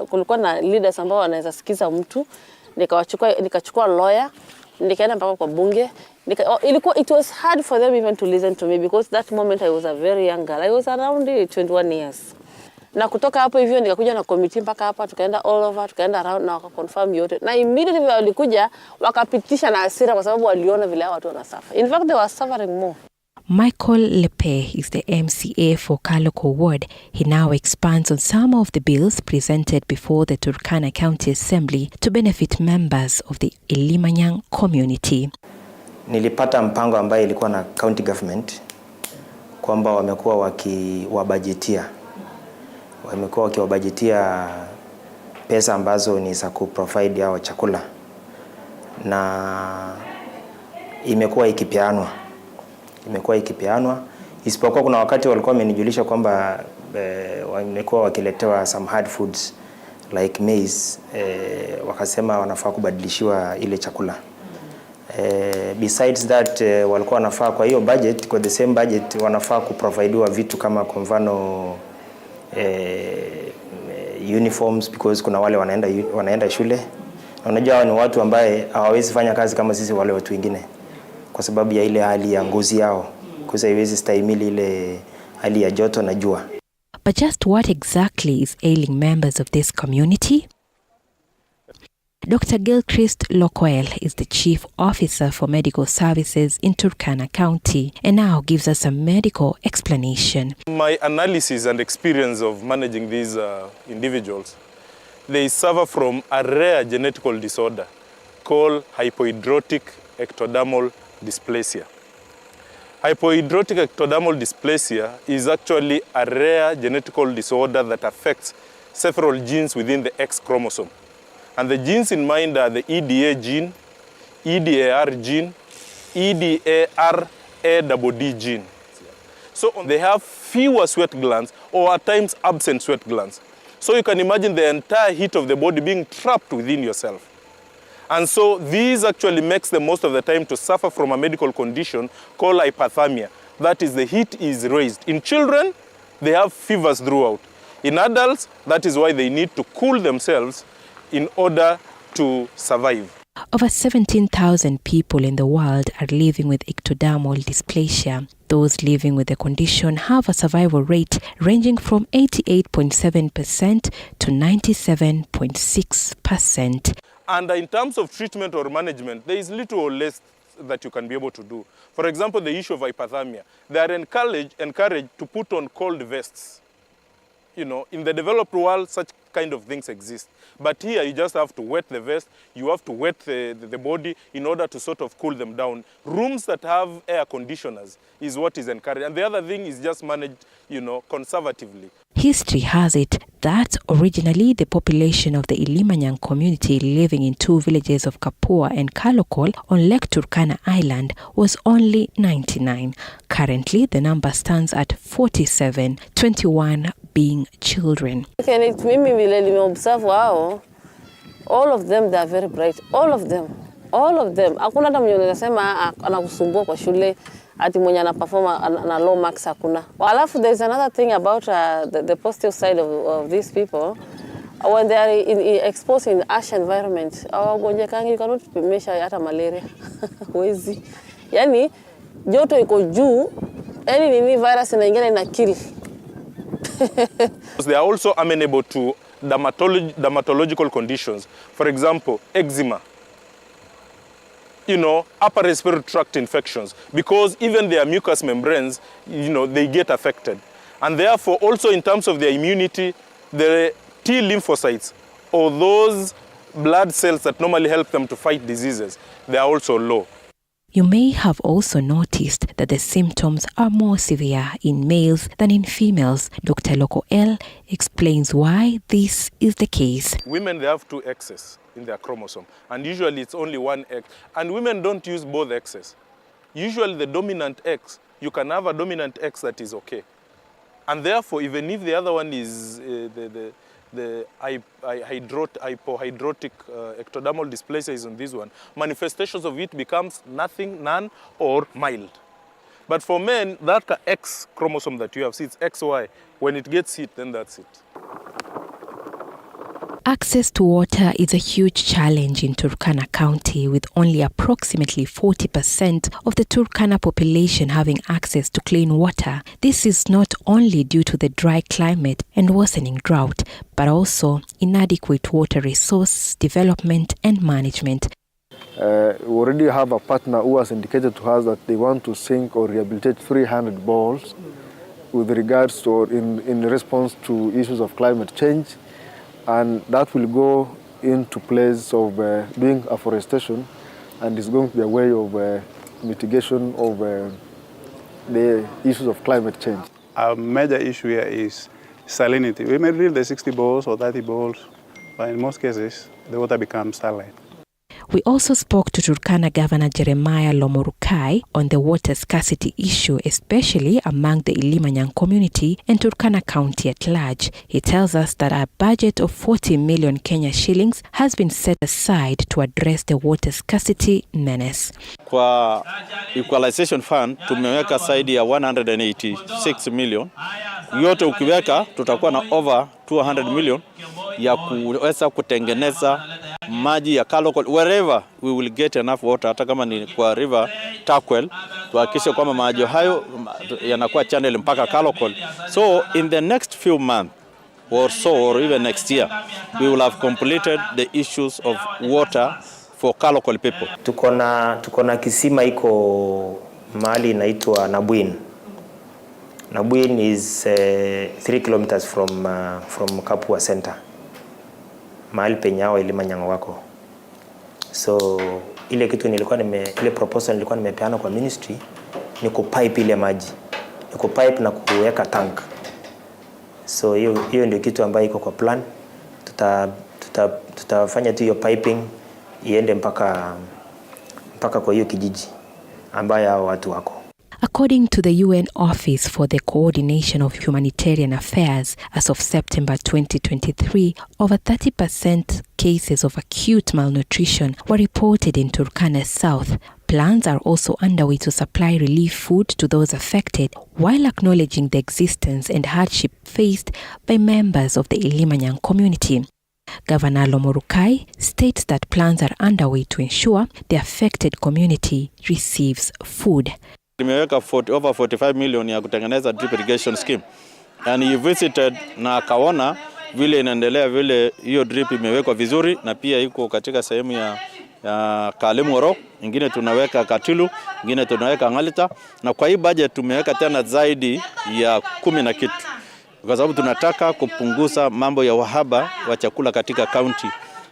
kulikuwa na leaders ambao wanaweza sikiza mtu. Nikachukua lawyer, nikaenda mpaka kwa bunge. It was hard for them even to listen to me because that moment I was a very young girl. I was around 21 years. Na kutoka hapo hivyo nikakuja na committee mpaka hapa, tukaenda all over, tukaenda around na wakaconfirm yote. Na immediately walikuja wakapitisha na hasira kwa sababu waliona vile watu wanasuffer. In fact, they were suffering more. Michael Lepe is the MCA for Kaloko Ward. He now expands on some of the bills presented before the Turkana County Assembly to benefit members of the Ilimanyang community. Nilipata mpango ambaye ilikuwa na county government kwamba wamekuwa wakiwabajitia pesa ambazo ni za kuprovide hao chakula, na imekuwa ikipeanwa isipokuwa kuna wakati walikuwa wamenijulisha kwamba wamekuwa wakiletewa some hard foods like maize, wakasema wanafaa kubadilishiwa ile chakula. Besides that, walikuwa wanafaa kwa hiyo budget, kwa the same budget wanafaa kuprovidewa vitu kama kwa mfano uniforms, because kuna wale wanaenda shule. Na unajua ni watu ambaye hawawezi fanya kazi kama sisi wale watu wengine kwa sababu ya ile hali ya ngozi yao, kwa haiwezi stahimili ile hali ya joto na jua. But just what exactly is ailing members of this community? Dr. Gilchrist Lokoel is the Chief Officer for Medical Services in Turkana County and now gives us a medical explanation. My analysis and experience of managing these individuals, they suffer from a rare genetical disorder called hypohidrotic ectodermal dysplasia. Hypohidrotic ectodermal dysplasia is actually a rare genetical disorder that affects several genes within the X chromosome. And the genes in mind are the EDA gene, EDAR gene, EDARADD gene. So they have fewer sweat glands or at times absent sweat glands. So you can imagine the entire heat of the body being trapped within yourself. And so these actually makes them most of the time to suffer from a medical condition called hypothermia. That is, the heat is raised. In children, they have fevers throughout. In adults, that is why they need to cool themselves in order to survive. Over 17,000 people in the world are living with ectodermal dysplasia. Those living with the condition have a survival rate ranging from 88.7% to 97.6%. And in terms of treatment or management, there is little or less that you can be able to do. For example, the issue of hypothermia. They are encouraged to put on cold vests. You know, in the developed world, such kind of things exist. But here, you just have to wet the vest, you have to wet the body in order to sort of cool them down. Rooms that have air conditioners is what is encouraged. And the other thing is just managed, you know, conservatively. History has it that originally the population of the Ilimanyang community living in two villages of Kapua and Kalokol on Lake Turkana Island was only 99. Currently, the number stands at 47, 21 being children. Mimi vile nimeobserve wao, all of them, they are very bright. All of them. Hakuna hata mwenye unasema anakusumbua kwa shule ati mwenye anaperform na low marks hakuna. Alafu there is another thing about the positive side of these people. When they are exposed in harsh environment, you cannot measure hata malaria. Huwezi. Yani joto iko juu, nini virus inaingia ina kill. They are also amenable to dermatological conditions. For example, eczema, you know, upper respiratory tract infections, because even their mucous membranes, you know, they get affected. And therefore, also in terms of their immunity, the T lymphocytes, or those blood cells that normally help them to fight diseases, they are also low. You may have also noticed that the symptoms are more severe in males than in females. Dr. Lokoel explains why this is the case. Women, they have 2 X's in their chromosome, and usually it's only 1 X. And women don't use both X's. Usually the dominant X, you can have a dominant X that is okay. And therefore, even if the other one is the hypohidrotic ectodermal dysplasia is on this one, manifestations of it becomes nothing, none, or mild. But for men, that X chromosome that you have, see, it's XY. When it gets hit, then that's it. Access to water is a huge challenge in Turkana County, with only approximately 40% of the Turkana population having access to clean water. This is not only due to the dry climate and worsening drought, but also inadequate water resource development and management. We already have a partner who has indicated to us that they want to sink or rehabilitate 300 balls with regards to, in response to issues of climate change. And that will go into place of doing afforestation, and is going to be a way of mitigation of the issues of climate change. Our major issue here is salinity. We may drill the 60 balls or 30 balls, but in most cases, the water becomes saline. We also spoke to Turkana Governor Jeremiah Lomorukai on the water scarcity issue, especially among the Ilimanyang community and Turkana County at large. He tells us that a budget of 40 million Kenya shillings has been set aside to address the water scarcity menace. Kwa equalization fund tumeweka zaidi ya 186 million. Yote ukiweka tutakuwa na over 200 million ya kuweza kutengeneza maji ya Kalokol wherever we will get enough water, hata kama ni kwa river Takwel, tuhakikishe kwamba maji hayo yanakuwa channel mpaka Kalokol. So in the next few months or so, or even next year, we will have completed the issues of water for Kalokol people. Tuko na kisima iko mahali inaitwa Nabuin. Nabuin is 3 kilometers from Kapua Center. Mahali penye hao Ilimanyang wako. So ile kitu ile proposal nilikuwa nimepeana kwa ministry ni kupipe ile maji. Ni kupipe na kuweka tank. So hiyo ndio kitu ambayo iko kwa plan. Tutafanya tu hiyo piping iende mpaka kwa hiyo kijiji ambayo hao watu wako. According to the UN Office for the Coordination of Humanitarian Affairs, as of September 2023, over 30% cases of acute malnutrition were reported in Turkana South. Plans are also underway to supply relief food to those affected, while acknowledging the existence and hardship faced by members of the Ilimanyang community. Governor Lomorukai states that plans are underway to ensure the affected community receives food. Nimeweka over 45 million ya kutengeneza drip irrigation scheme. And he visited na akaona vile inaendelea, vile hiyo drip imewekwa vizuri, na pia iko katika sehemu ya Kalimoro, ingine tunaweka Katilu, ingine tunaweka Ngalita, na kwa hii budget tumeweka tena zaidi ya 10 na kitu. Kwa sababu tunataka kupunguza mambo ya uhaba wa chakula katika county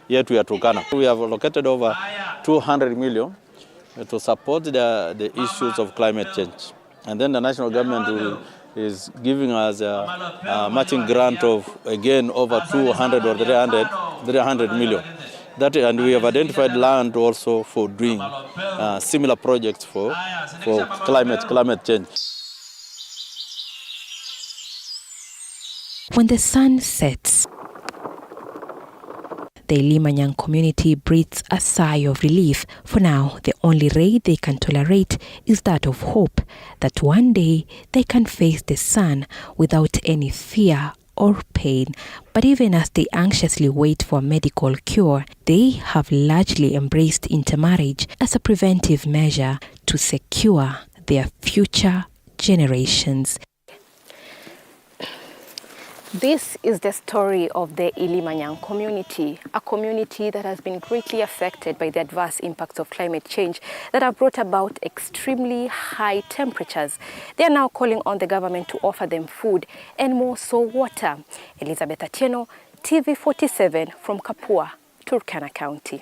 yetu ya Turkana. We have allocated over 200 million to support the issues of climate change. And then the national government is giving us a matching grant of, again, over 200 or 300 million. And we have identified land also for doing similar projects for climate change. When the sun sets, the Ilimanyang community breathes a sigh of relief. For now, the only ray they can tolerate is that of hope that one day they can face the sun without any fear or pain. But even as they anxiously wait for a medical cure, they have largely embraced intermarriage as a preventive measure to secure their future generations. This is the story of the Ilimanyang community, a community that has been greatly affected by the adverse impacts of climate change that have brought about extremely high temperatures. They are now calling on the government to offer them food and more so water. Elizabeth Atieno, TV47 from Kapua, Turkana County.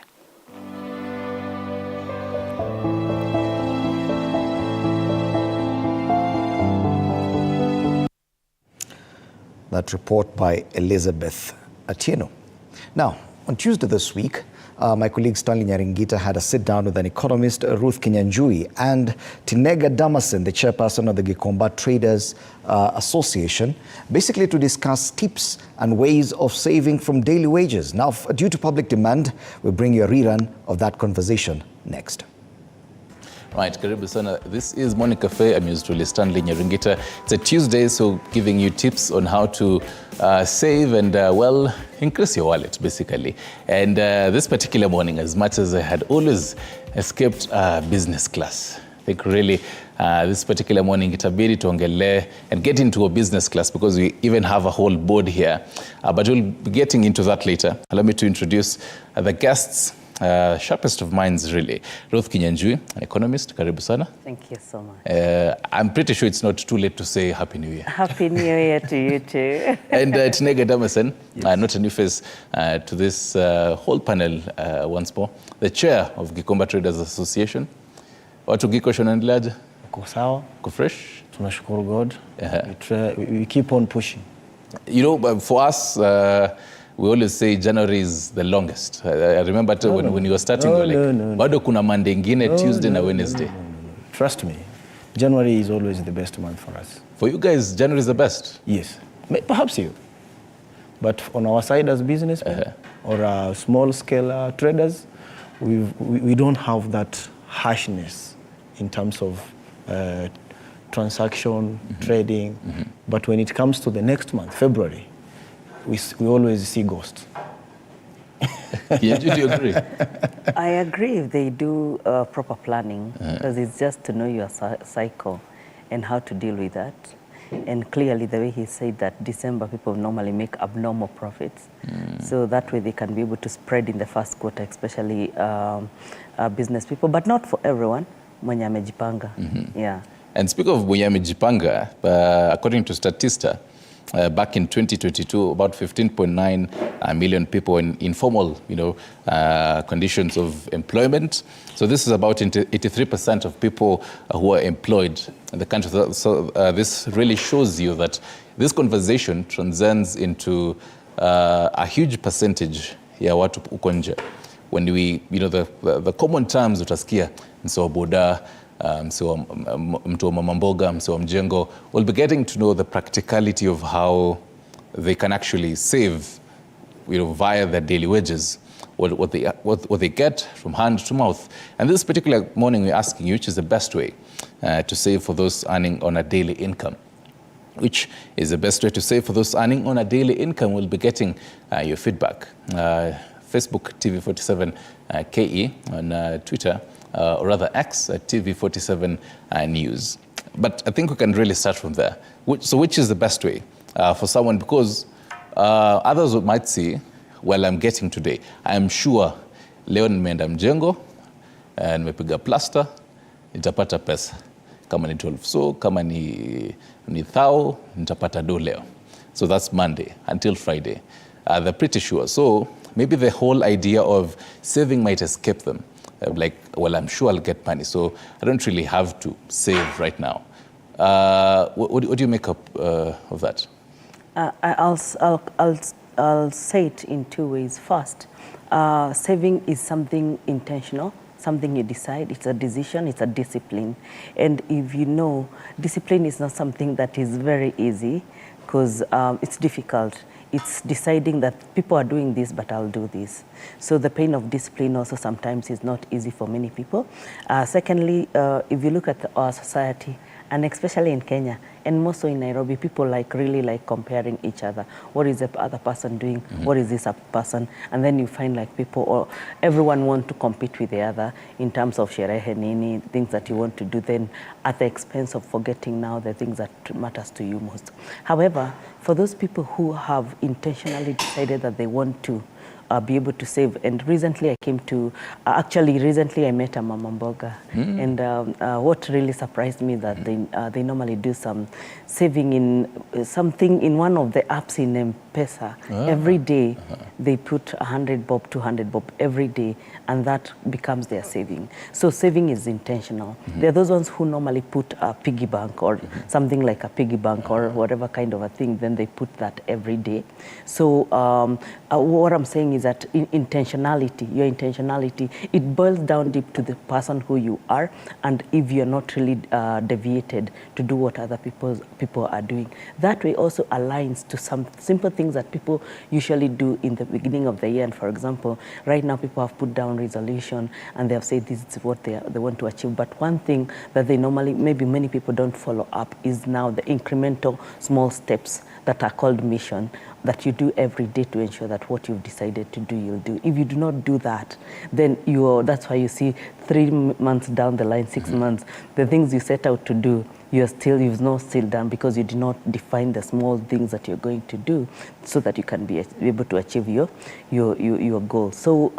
That report by Elizabeth Atieno. Now, on Tuesday this week, my colleague Stanley Nyaringita had a sit-down with an economist, Ruth Kinyanjui, and Tinega Damason, the chairperson of the Gikomba Traders Association, basically to discuss tips and ways of saving from daily wages. Now, due to public demand, we'll bring you a rerun of that conversation next. Right, karibu sana. This is Morning Cafe. I'm used to Stanley Nyaringita. It's a Tuesday, so giving you tips on how to save and, well, increase your wallet, basically. And this particular morning, as much as I had always escaped business class, I think really this particular morning, itabidi tuongele and get into a business class because we even have a whole board here. But we'll be getting into that later. Allow me to introduce the guests sharpest of minds really. Ruth Kinyanjui, an economist, karibu sana. Thank you so much. I'm pretty sure it's not too late to say Happy New Year. Happy New Year to you too. And Tinega Damason, not a new face to this whole panel once more, the chair of Gikomba Traders Association. Watu Giko shonandelaje? Uko sawa. Uko fresh? Tunashukuru God. We keep on pushing. You know, for us, we always say January is the longest. I remember when you were starting, you were like, bado kuna Monday ingine, Tuesday na Wednesday. Trust me, January is always the best month for us. For you guys, January is the best? Yes, perhaps you. But on our side as businessmen or small scale traders, we don't have that harshness in terms of transaction, trading. But when it comes to the next month, February, we always see ghosts. Yeah, do you agree? I agree if they do proper planning, because it's just to know your cycle and how to deal with that. And clearly the way he said that December people normally make abnormal profits. So that way they can be able to spread in the first quarter, especially business people, but not for everyone. Mwenye amejipanga. Yeah. And speaking of mwenye amejipanga, according to Statista, back in 2022, about 15.9 million people in informal, conditions of employment. So this is about 83% of people who are employed in the country. So this really shows you that this conversation transcends into a huge percentage ya watu uko nje. When we, the common terms utasikia, mse wa boda, mtu wa mama mboga, mse wa mjengo, we'll be getting to know the practicality of how they can actually save, via their daily wages, what they get from hand to mouth. And this particular morning we're asking you, which is the best way to save for those earning on a daily income. Which is the best way to save for those earning on a daily income? We'll be getting your feedback. Facebook, TV47 KE, on Twitter, or rather X at TV47 News. But I think we can really start from there. Which is the best way for someone? Because others might say, well, I'm getting today. I'm sure leo nimeenda mjengo, nimepiga plaster, nitapata pesa. Kama ni 12 so, kama ni thao, nitapata do leo. So that's Monday until Friday. They're pretty sure. So maybe the whole idea of saving might escape them. Like, well, I'm sure I'll get money, so I don't really have to save right now. What do you make up of that? I'll say it in two ways. First, saving is something intentional, something you decide. It's a decision, it's a discipline. And if you know, discipline is not something that is very easy, because it's difficult. It's deciding that people are doing this, but I'll do this. So the pain of discipline also sometimes is not easy for many people. Secondly, if you look at our society, and especially in Kenya, and more so in Nairobi, people really like comparing each other. What is the other person doing? What is this other person? And then you find like people, or everyone want to compete with the other in terms of sherehe nini, things that you want to do, then at the expense of forgetting now the things that matters to you most. However, for those people who have intentionally decided that they want to be able to save. And recently I came to, recently I met a mama mboga. And what really surprised me that they normally do some saving in something in one of the apps in M-Pesa. Every day they put 100 bob, 200 bob every day, and that becomes their saving. So saving is intentional. There are those ones who normally put a piggy bank or something like a piggy bank or whatever kind of a thing, then they put that every day. So what I'm saying is that intentionality, your intentionality, it boils down deep to the person who you are, and if you're not really deviated to do what other people are doing. That way also aligns to some simple things that people usually do in the beginning of the year. And for example, right now people have put down resolution and they have said this is what they want to achieve. But one thing that they normally, maybe many people don't follow up, is now the incremental small steps that are called mission, that you do every day to ensure that what you've decided to do, you'll do. If you do not do that, then that's why you see 3 months down the line, 6 months, the things you set out to do, you've not still done because you did not define the small things that you're going to do so that you can be able to achieve your goal. So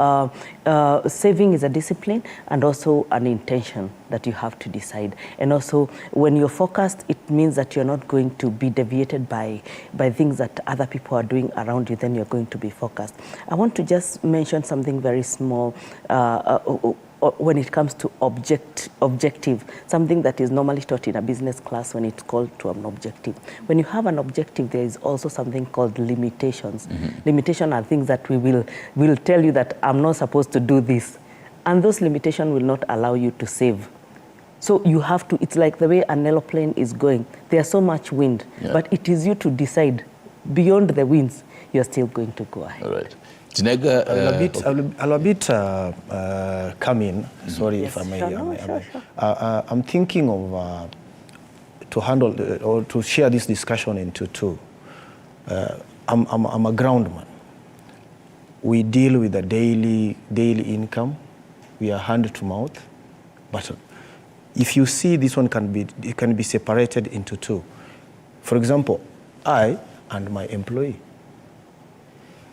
saving is a discipline and also an intention that you have to decide. And also when you're focused, it means that you're not going to be deviated by things that other people are doing around you, then you're going to be focused. I want to just mention something very small when it comes to objective, something that is normally taught in a business class when it's called to an objective. When you have an objective, there is also something called limitations. Limitations are things that will tell you that I'm not supposed to do this. And those limitations will not allow you to save. So you have to, it's like the way an aeroplane is going. There's so much wind, but it is you to decide beyond the winds, you're still going to go ahead. All right. I'll a bit come in. Sorry if I may. Sure. I'm thinking of to handle or to share this discussion into two. I'm a groundman. We deal with the daily income. We are hand to mouth. But if you see, this one can be separated into two. For example, I and my employee.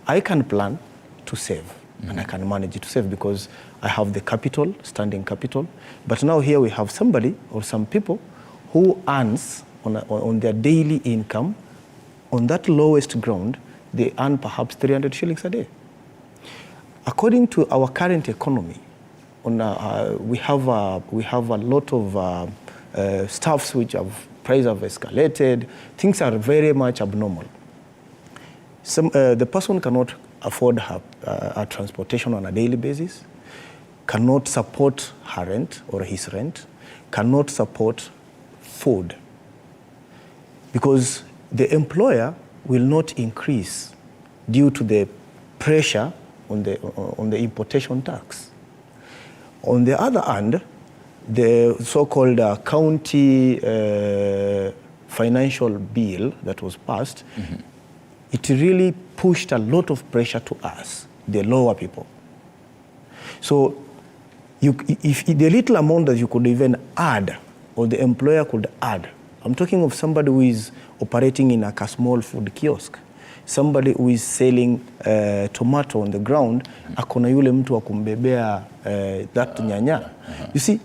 I can plan to save, and I can manage to save because I have the capital, standing capital. But now here we have somebody or some people who earns on their daily income, on that lowest ground, they earn perhaps 300 shillings a day. According to our current economy, we have a lot of stuffs which prices have escalated. Things are very much abnormal. The person cannot afford her transportation on a daily basis, cannot support her rent or his rent, cannot support food, because the employer will not increase due to the pressure on the importation tax. On the other hand, the so-called county financial bill that was passed, it really pushed a lot of pressure to us, the lower people. So if the little amount that you could even add, or the employer could add, I'm talking of somebody who is operating in a small food kiosk, somebody who is selling tomato on the ground, akona yule mtu wa kumbebea that nyanya. You see,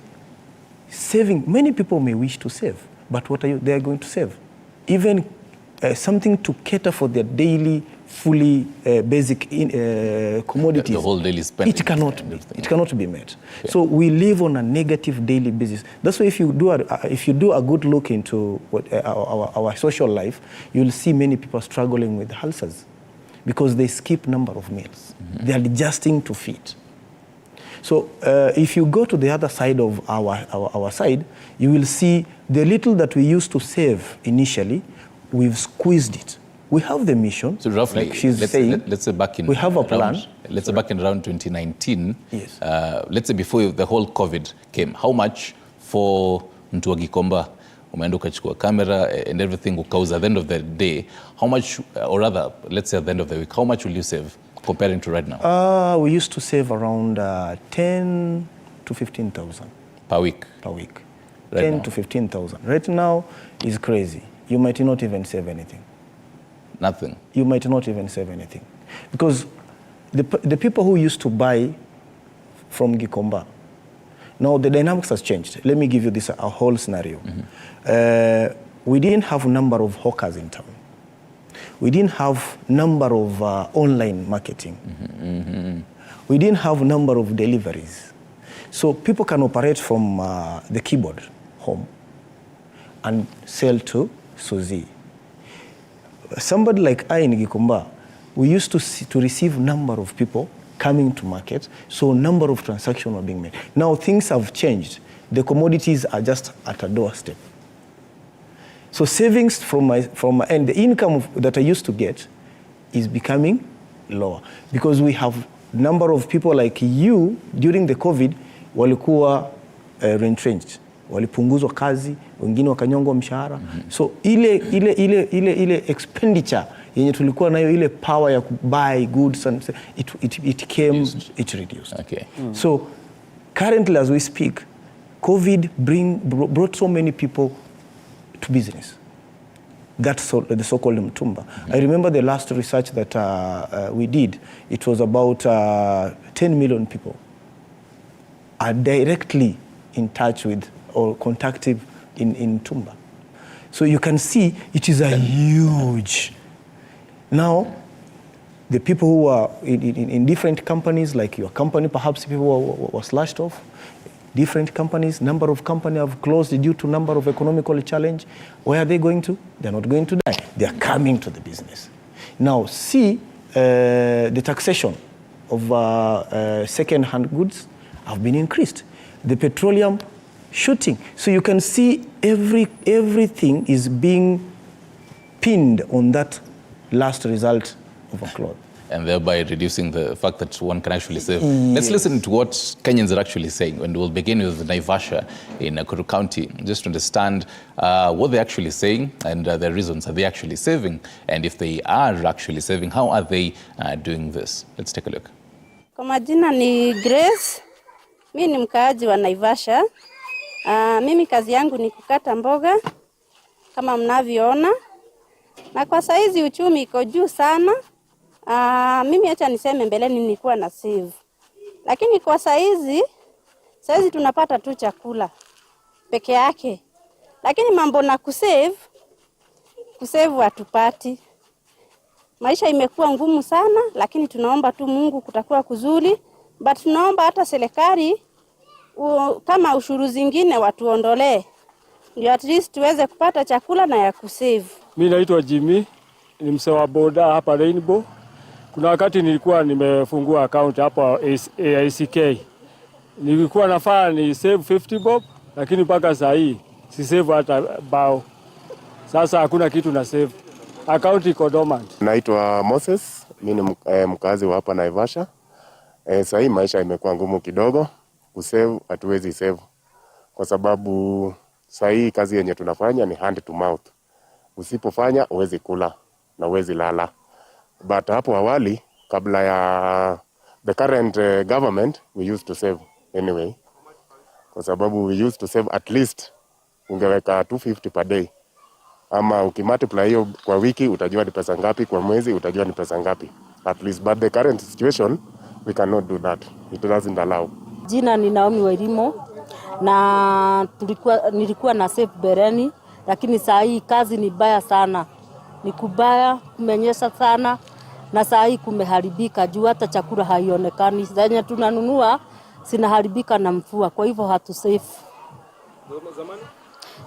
saving, many people may wish to save, but what are they going to save? Even something to cater for their daily, fully basic commodities. The whole daily spending. It cannot be met. Yeah. So we live on a negative daily basis. That's why if you do a good look into our social life, you'll see many people struggling with ulcers because they skip number of meals. They are adjusting to fit. So if you go to the other side of our side, you will see the little that we used to save initially, we've squeezed it. We have the mission. So roughly, like she's saying, let's say back in we have a plan. Let's say back in around 2019. Yes. Let's say before the whole COVID came, how much for mtu wa Gikomba umeenda ukachukua camera and everything ukauza at the end of the day, how much, or rather, let's say at the end of the week, how much will you save comparing to right now? We used to save around 10 to 15,000 per week. Per week. Right 10 now. to 15,000. Right now is crazy. You might not even save anything. Nothing. You might not even save anything. Because the people who used to buy from Gikomba, now the dynamics has changed. Let me give you a whole scenario. We didn't have number of hawkers in town. We didn't have number of online marketing. We didn't have number of deliveries. So people can operate from the keyboard home and sell to Suzy. Somebody like I in Gikomba, we used to receive number of people coming to market, so number of transactions are being made. Now things have changed. The commodities are just at a doorstep. So savings from my end, the income that I used to get is becoming lower because we have number of people like you during the COVID walikuwa retrenched, walipunguzwa kazi, wengine wakanyongwa mshahara. So ile expenditure yenye tulikuwa nayo, ile power ya buy goods and it reduced. Okay. So Currently, as we speak, COVID brought so many people to business. That's the so-called mtumba. I remember the last research that we did. It was about 10 million people are directly in touch with or contactive in Tumba. So you can see it is a huge. Now, the people who are in different companies, like your company, perhaps people were slashed off. Different companies, number of companies have closed due to number of economical challenge. Where are they going to? They're not going to die. They are coming to the business. Now, see the taxation of second-hand goods have been increased. The petroleum shooting. So you can see everything is being pinned on that last result of a cloth. And thereby reducing the fact that one can actually save. Yes. Let's listen to what Kenyans are actually saying, and we'll begin with Naivasha in Nakuru County, just to understand what they're actually saying and the reasons. Are they actually saving? And if they are actually saving, how are they doing this? Let's take a look. Kwa majina ni Grace. Mimi ni mkaaji wa Naivasha. Mimi kazi yangu ni kukata mboga kama mnavyoona. Na kwa saizi uchumi iko juu sana. Mimi acha niseme mbeleni nilikuwa na save. Lakini kwa saizi tunapata tu chakula peke yake. Lakini mambo na kusave hatupati. Maisha imekuwa ngumu sana, lakini tunaomba tu Mungu kutakuwa kuzuri. But tunaomba hata serikali kama ushuru zingine watuondolee. Ndio at least tuweze kupata chakula na ya kusave. Mimi naitwa Jimmy, ni msee wa boda hapa Rainbow. Kuna wakati nilikuwa nimefungua account hapa AICK. Nilikuwa nafaa ni save 50 bob, lakini mpaka saa hii si save hata bao. Sasa hakuna kitu na save. Account iko dormant. Naitwa Moses, mimi ni mkazi wa hapa Naivasha. Saa hii maisha imekuwa ngumu kidogo. Kusave hatuwezi save kwa sababu saa hii kazi yenye tunafanya ni hand to mouth. Usipofanya huwezi kula na huwezi lala. But hapo awali kabla ya the current government we used to save anyway. Kwa sababu we used to save at least ungeweka 250 per day. Ama ukimultiply hiyo kwa wiki utajua ni pesa ngapi, kwa mwezi utajua ni pesa ngapi. At least, but the current situation we cannot do that. It doesn't allow. Jina ni Naomi Wairimo na nilikuwa na save bereni, lakini saa hii kazi ni baya sana. Ni kubaya, kumenyesha sana na saa hii kumeharibika juu hata chakula haionekani. Zenye tunanunua zinaharibika na mvua, kwa hivyo hatu save.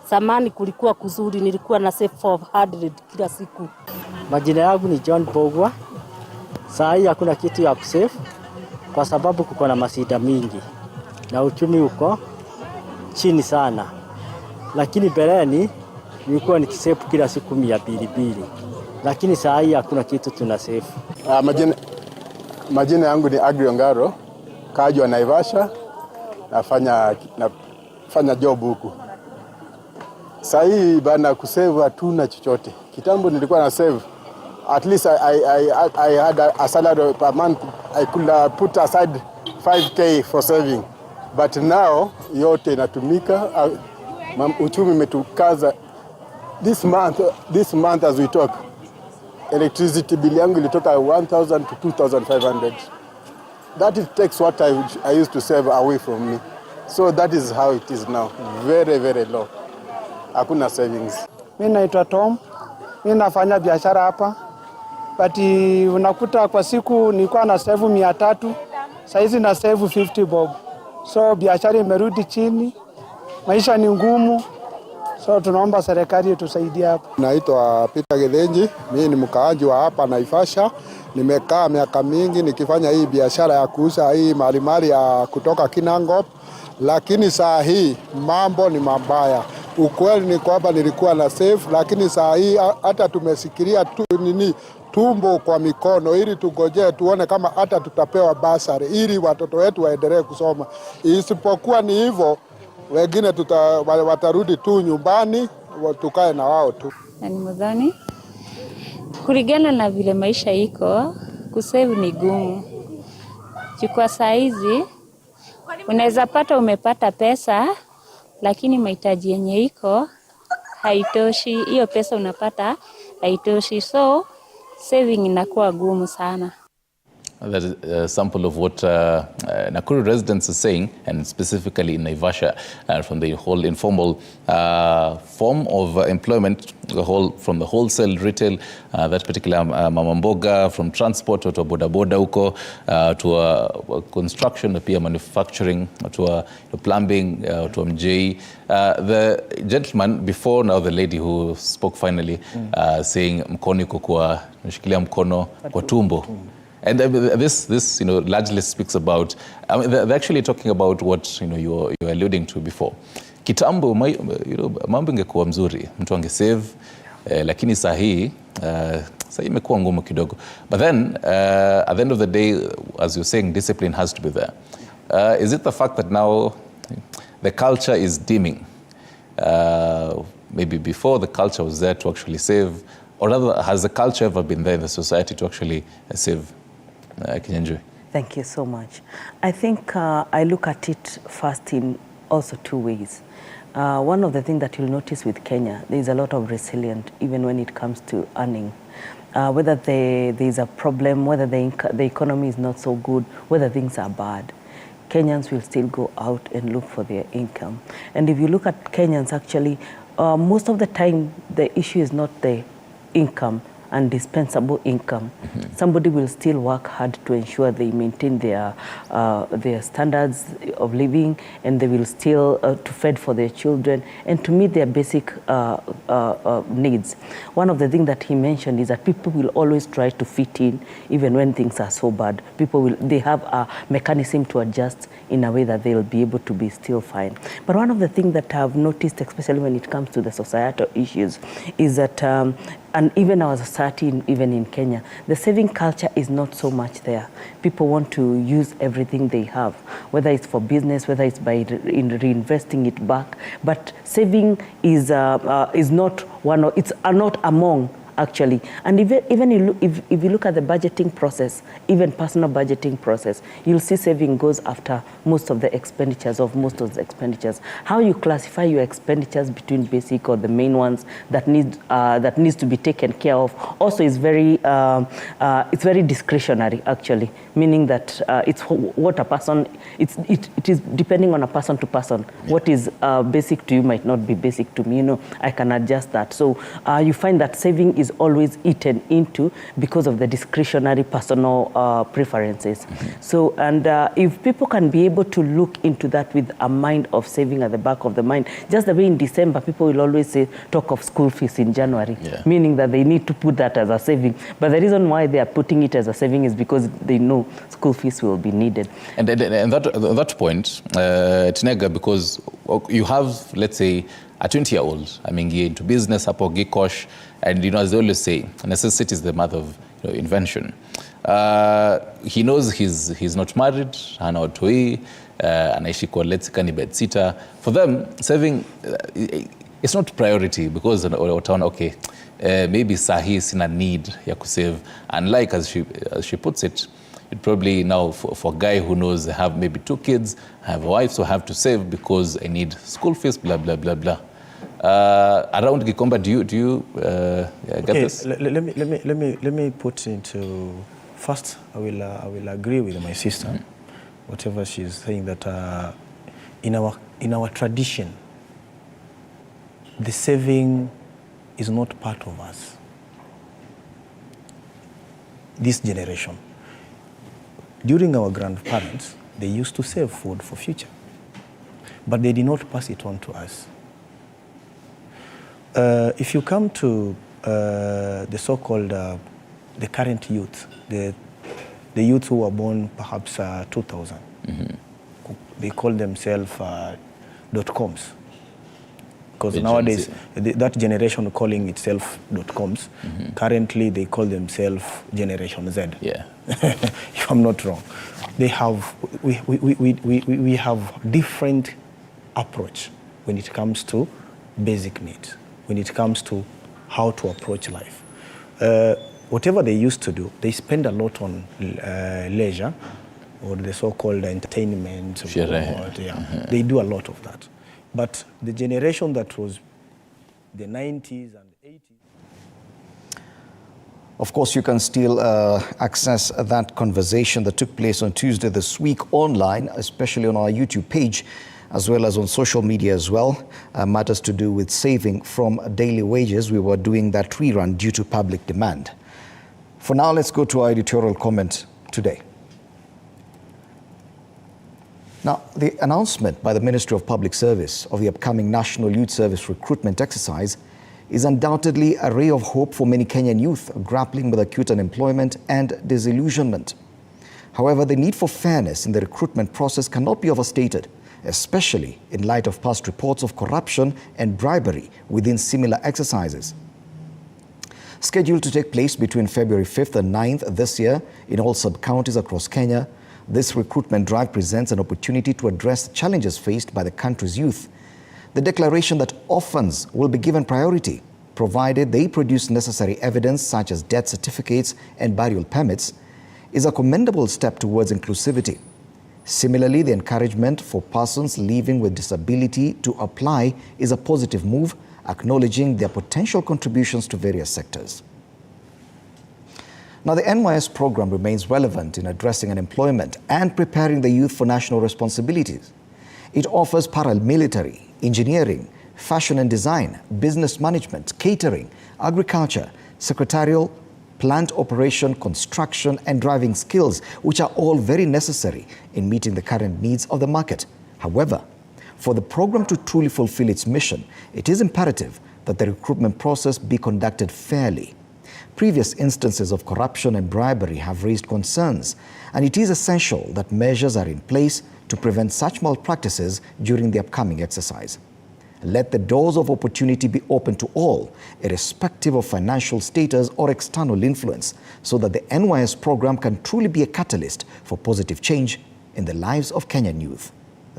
Zamani kulikuwa kuzuri, nilikuwa na save 400 kila siku. Majina yangu ni John Bogwa. Saa hii hakuna kitu ya kusave kwa sababu kuko na masida mingi na uchumi uko chini sana. Lakini bereni nilikuwa nikisave kila siku 200. Lakini saa hii hakuna kitu tuna save. Majina yangu ni Agri Ongaro, kaaji wa Naivasha, nafanya job huku. Saa hii bana kusave hatuna chochote. Kitambo nilikuwa na save. At least I had a salary per month. I could put aside 5k for saving. But now yote inatumika, uchumi umetukaza. This month as we talk, electricity bill yangu ilitoka 1,000 to 2,500. That it takes what I used to save away from me. So that is how it is now. Very, very low. Hakuna savings. Mimi naitwa Tom. Mimi nafanya biashara hapa. But unakuta kwa siku nilikuwa na save 300. Sasa hizi na save 50 bob. So biashara imerudi chini. Maisha ni ngumu. So tunaomba serikali itusaidie hapa. Naitwa Peter Githenji, mimi ni mkaaji wa hapa Naivasha. Nimekaa miaka mingi nikifanya hii biashara ya kuuza hii malimali ya kutoka Kinangop, lakini saa hii mambo ni mabaya. Ukweli ni kwamba nilikuwa na save, lakini saa hii hata tumesikiria tumbo kwa mikono ili tugojee tuone kama hata tutapewa basari ili watoto wetu waendelee kusoma. Isipokuwa ni hivyo, wengine watarudi tu nyumbani, tukae na wao tu. Na ni mzani kulingana na vile maisha iko, kusave ni gumu. Chukua saizi Unaweza pata umepata pesa lakini mahitaji yenye iko haitoshi. Hiyo pesa unapata haitoshi, so saving inakuwa gumu sana. That is a sample of what Nakuru residents are saying, and specifically in Naivasha, from the whole informal form of employment, from the wholesale retail, that particular mama mboga, from transport to a boda boda huko, to construction, pia manufacturing, to plumbing, to MJ. The gentleman before, now the lady who spoke finally, saying mkono kwa nishikilia mkono kwa tumbo. And this largely speaks about, I mean, they're actually talking about what, you're alluding to before. Kitambo, mambo ingekuwa mzuri, mtu angesave, lakini sahi imekuwa ngumu kidogo. But then, at the end of the day, as you're saying, discipline has to be there. Is it the fact that now the culture is dimming? Maybe before the culture was there to actually save, or rather, has the culture ever been there in the society to actually save? Kenyan. Thank you so much. I think I look at it first in also two ways. One of the things that you'll notice with Kenya, there's a lot of resilience even when it comes to earning. Whether there's a problem, whether the economy is not so good, whether things are bad, Kenyans will still go out and look for their income. And if you look at Kenyans, actually, most of the time, the issue is not the income, and dispensable income. Somebody will still work hard to ensure they maintain their standards of living, and they will still to fed for their children and to meet their basic needs. One of the things that he mentioned is that people will always try to fit in even when things are so bad. They have a mechanism to adjust in a way that they'll be able to be still fine. But one of the things that I've noticed, especially when it comes to the societal issues, is that and even our society, even in Kenya, the saving culture is not so much there. People want to use everything they have, whether it's for business, whether it's by reinvesting it back. But saving is not one. It's not among. Actually, and even if you look at the budgeting process, even personal budgeting process, you'll see saving goes after most of the expenditures How you classify your expenditures between basic or the main ones that needs to be taken care of also is it's very discretionary actually, meaning that it's what a person it is depending on a person to person. What is basic to you might not be basic to me. I can adjust that. So you find that saving is always eaten into because of the discretionary personal preferences. So, and if people can be able to look into that with a mind of saving at the back of the mind, just the way in December, people will always talk of school fees in January, meaning that they need to put that as a saving. But the reason why they are putting it as a saving is because they know school fees will be needed. And that point, Tinega, because you have, let's say, a 20-year-old, into business, hapo gikosh, and as they always say, necessity is the mother of invention. He knows he's not married, hana watoi, anaishi kwa let's say bed sitter. For them, saving it's not priority because okay, maybe sahi sina need ya kusave. Unlike as she puts it, probably now for a guy who knows they have maybe 2 kids, have a wife, so have to save because I need school fees, blah blah blah blah. Around Gikomba, do you get this? Let me put into first. I will agree with my sister, whatever she is saying, that in our tradition, the saving is not part of us. This generation, during our grandparents, they used to save food for future, but they did not pass it on to us. If you come to the so-called the current youth, the youth who were born perhaps 2000, they call themselves .coms, because nowadays that generation calling itself .coms, currently they call themselves Generation Z. Yeah, if I'm not wrong, they have we have different approach when it comes to basic needs, when it comes to how to approach life. Whatever they used to do, they spend a lot on leisure, or the so-called entertainment. Sherehe. Award, yeah. They do a lot of that. But the generation that was the 90s and 80s. Of course, you can still access that conversation that took place on Tuesday this week online, especially on our YouTube page, as well as on social media as well. Matters to do with saving from daily wages. We were doing that rerun due to public demand. For now, let's go to our editorial comment today. Now, the announcement by the Ministry of Public Service of the upcoming National Youth Service recruitment exercise is undoubtedly a ray of hope for many Kenyan youth grappling with acute unemployment and disillusionment. However, the need for fairness in the recruitment process cannot be overstated, especially in light of past reports of corruption and bribery within similar exercises. Scheduled to take place between February 5th and 9th this year in all sub-counties across Kenya, this recruitment drive presents an opportunity to address challenges faced by the country's youth. The declaration that orphans will be given priority, provided they produce necessary evidence such as death certificates and burial permits, is a commendable step towards inclusivity. Similarly, the encouragement for persons living with disability to apply is a positive move, acknowledging their potential contributions to various sectors. Now, the NYS program remains relevant in addressing unemployment and preparing the youth for national responsibilities. It offers paramilitary, engineering, fashion and design, business management, catering, agriculture, secretarial, plant operation, construction, and driving skills, which are all very necessary in meeting the current needs of the market. However, for the program to truly fulfill its mission, it is imperative that the recruitment process be conducted fairly. Previous instances of corruption and bribery have raised concerns, and it is essential that measures are in place to prevent such malpractices during the upcoming exercise. Let the doors of opportunity be open to all, irrespective of financial status or external influence, so that the NYS program can truly be a catalyst for positive change in the lives of Kenyan youth.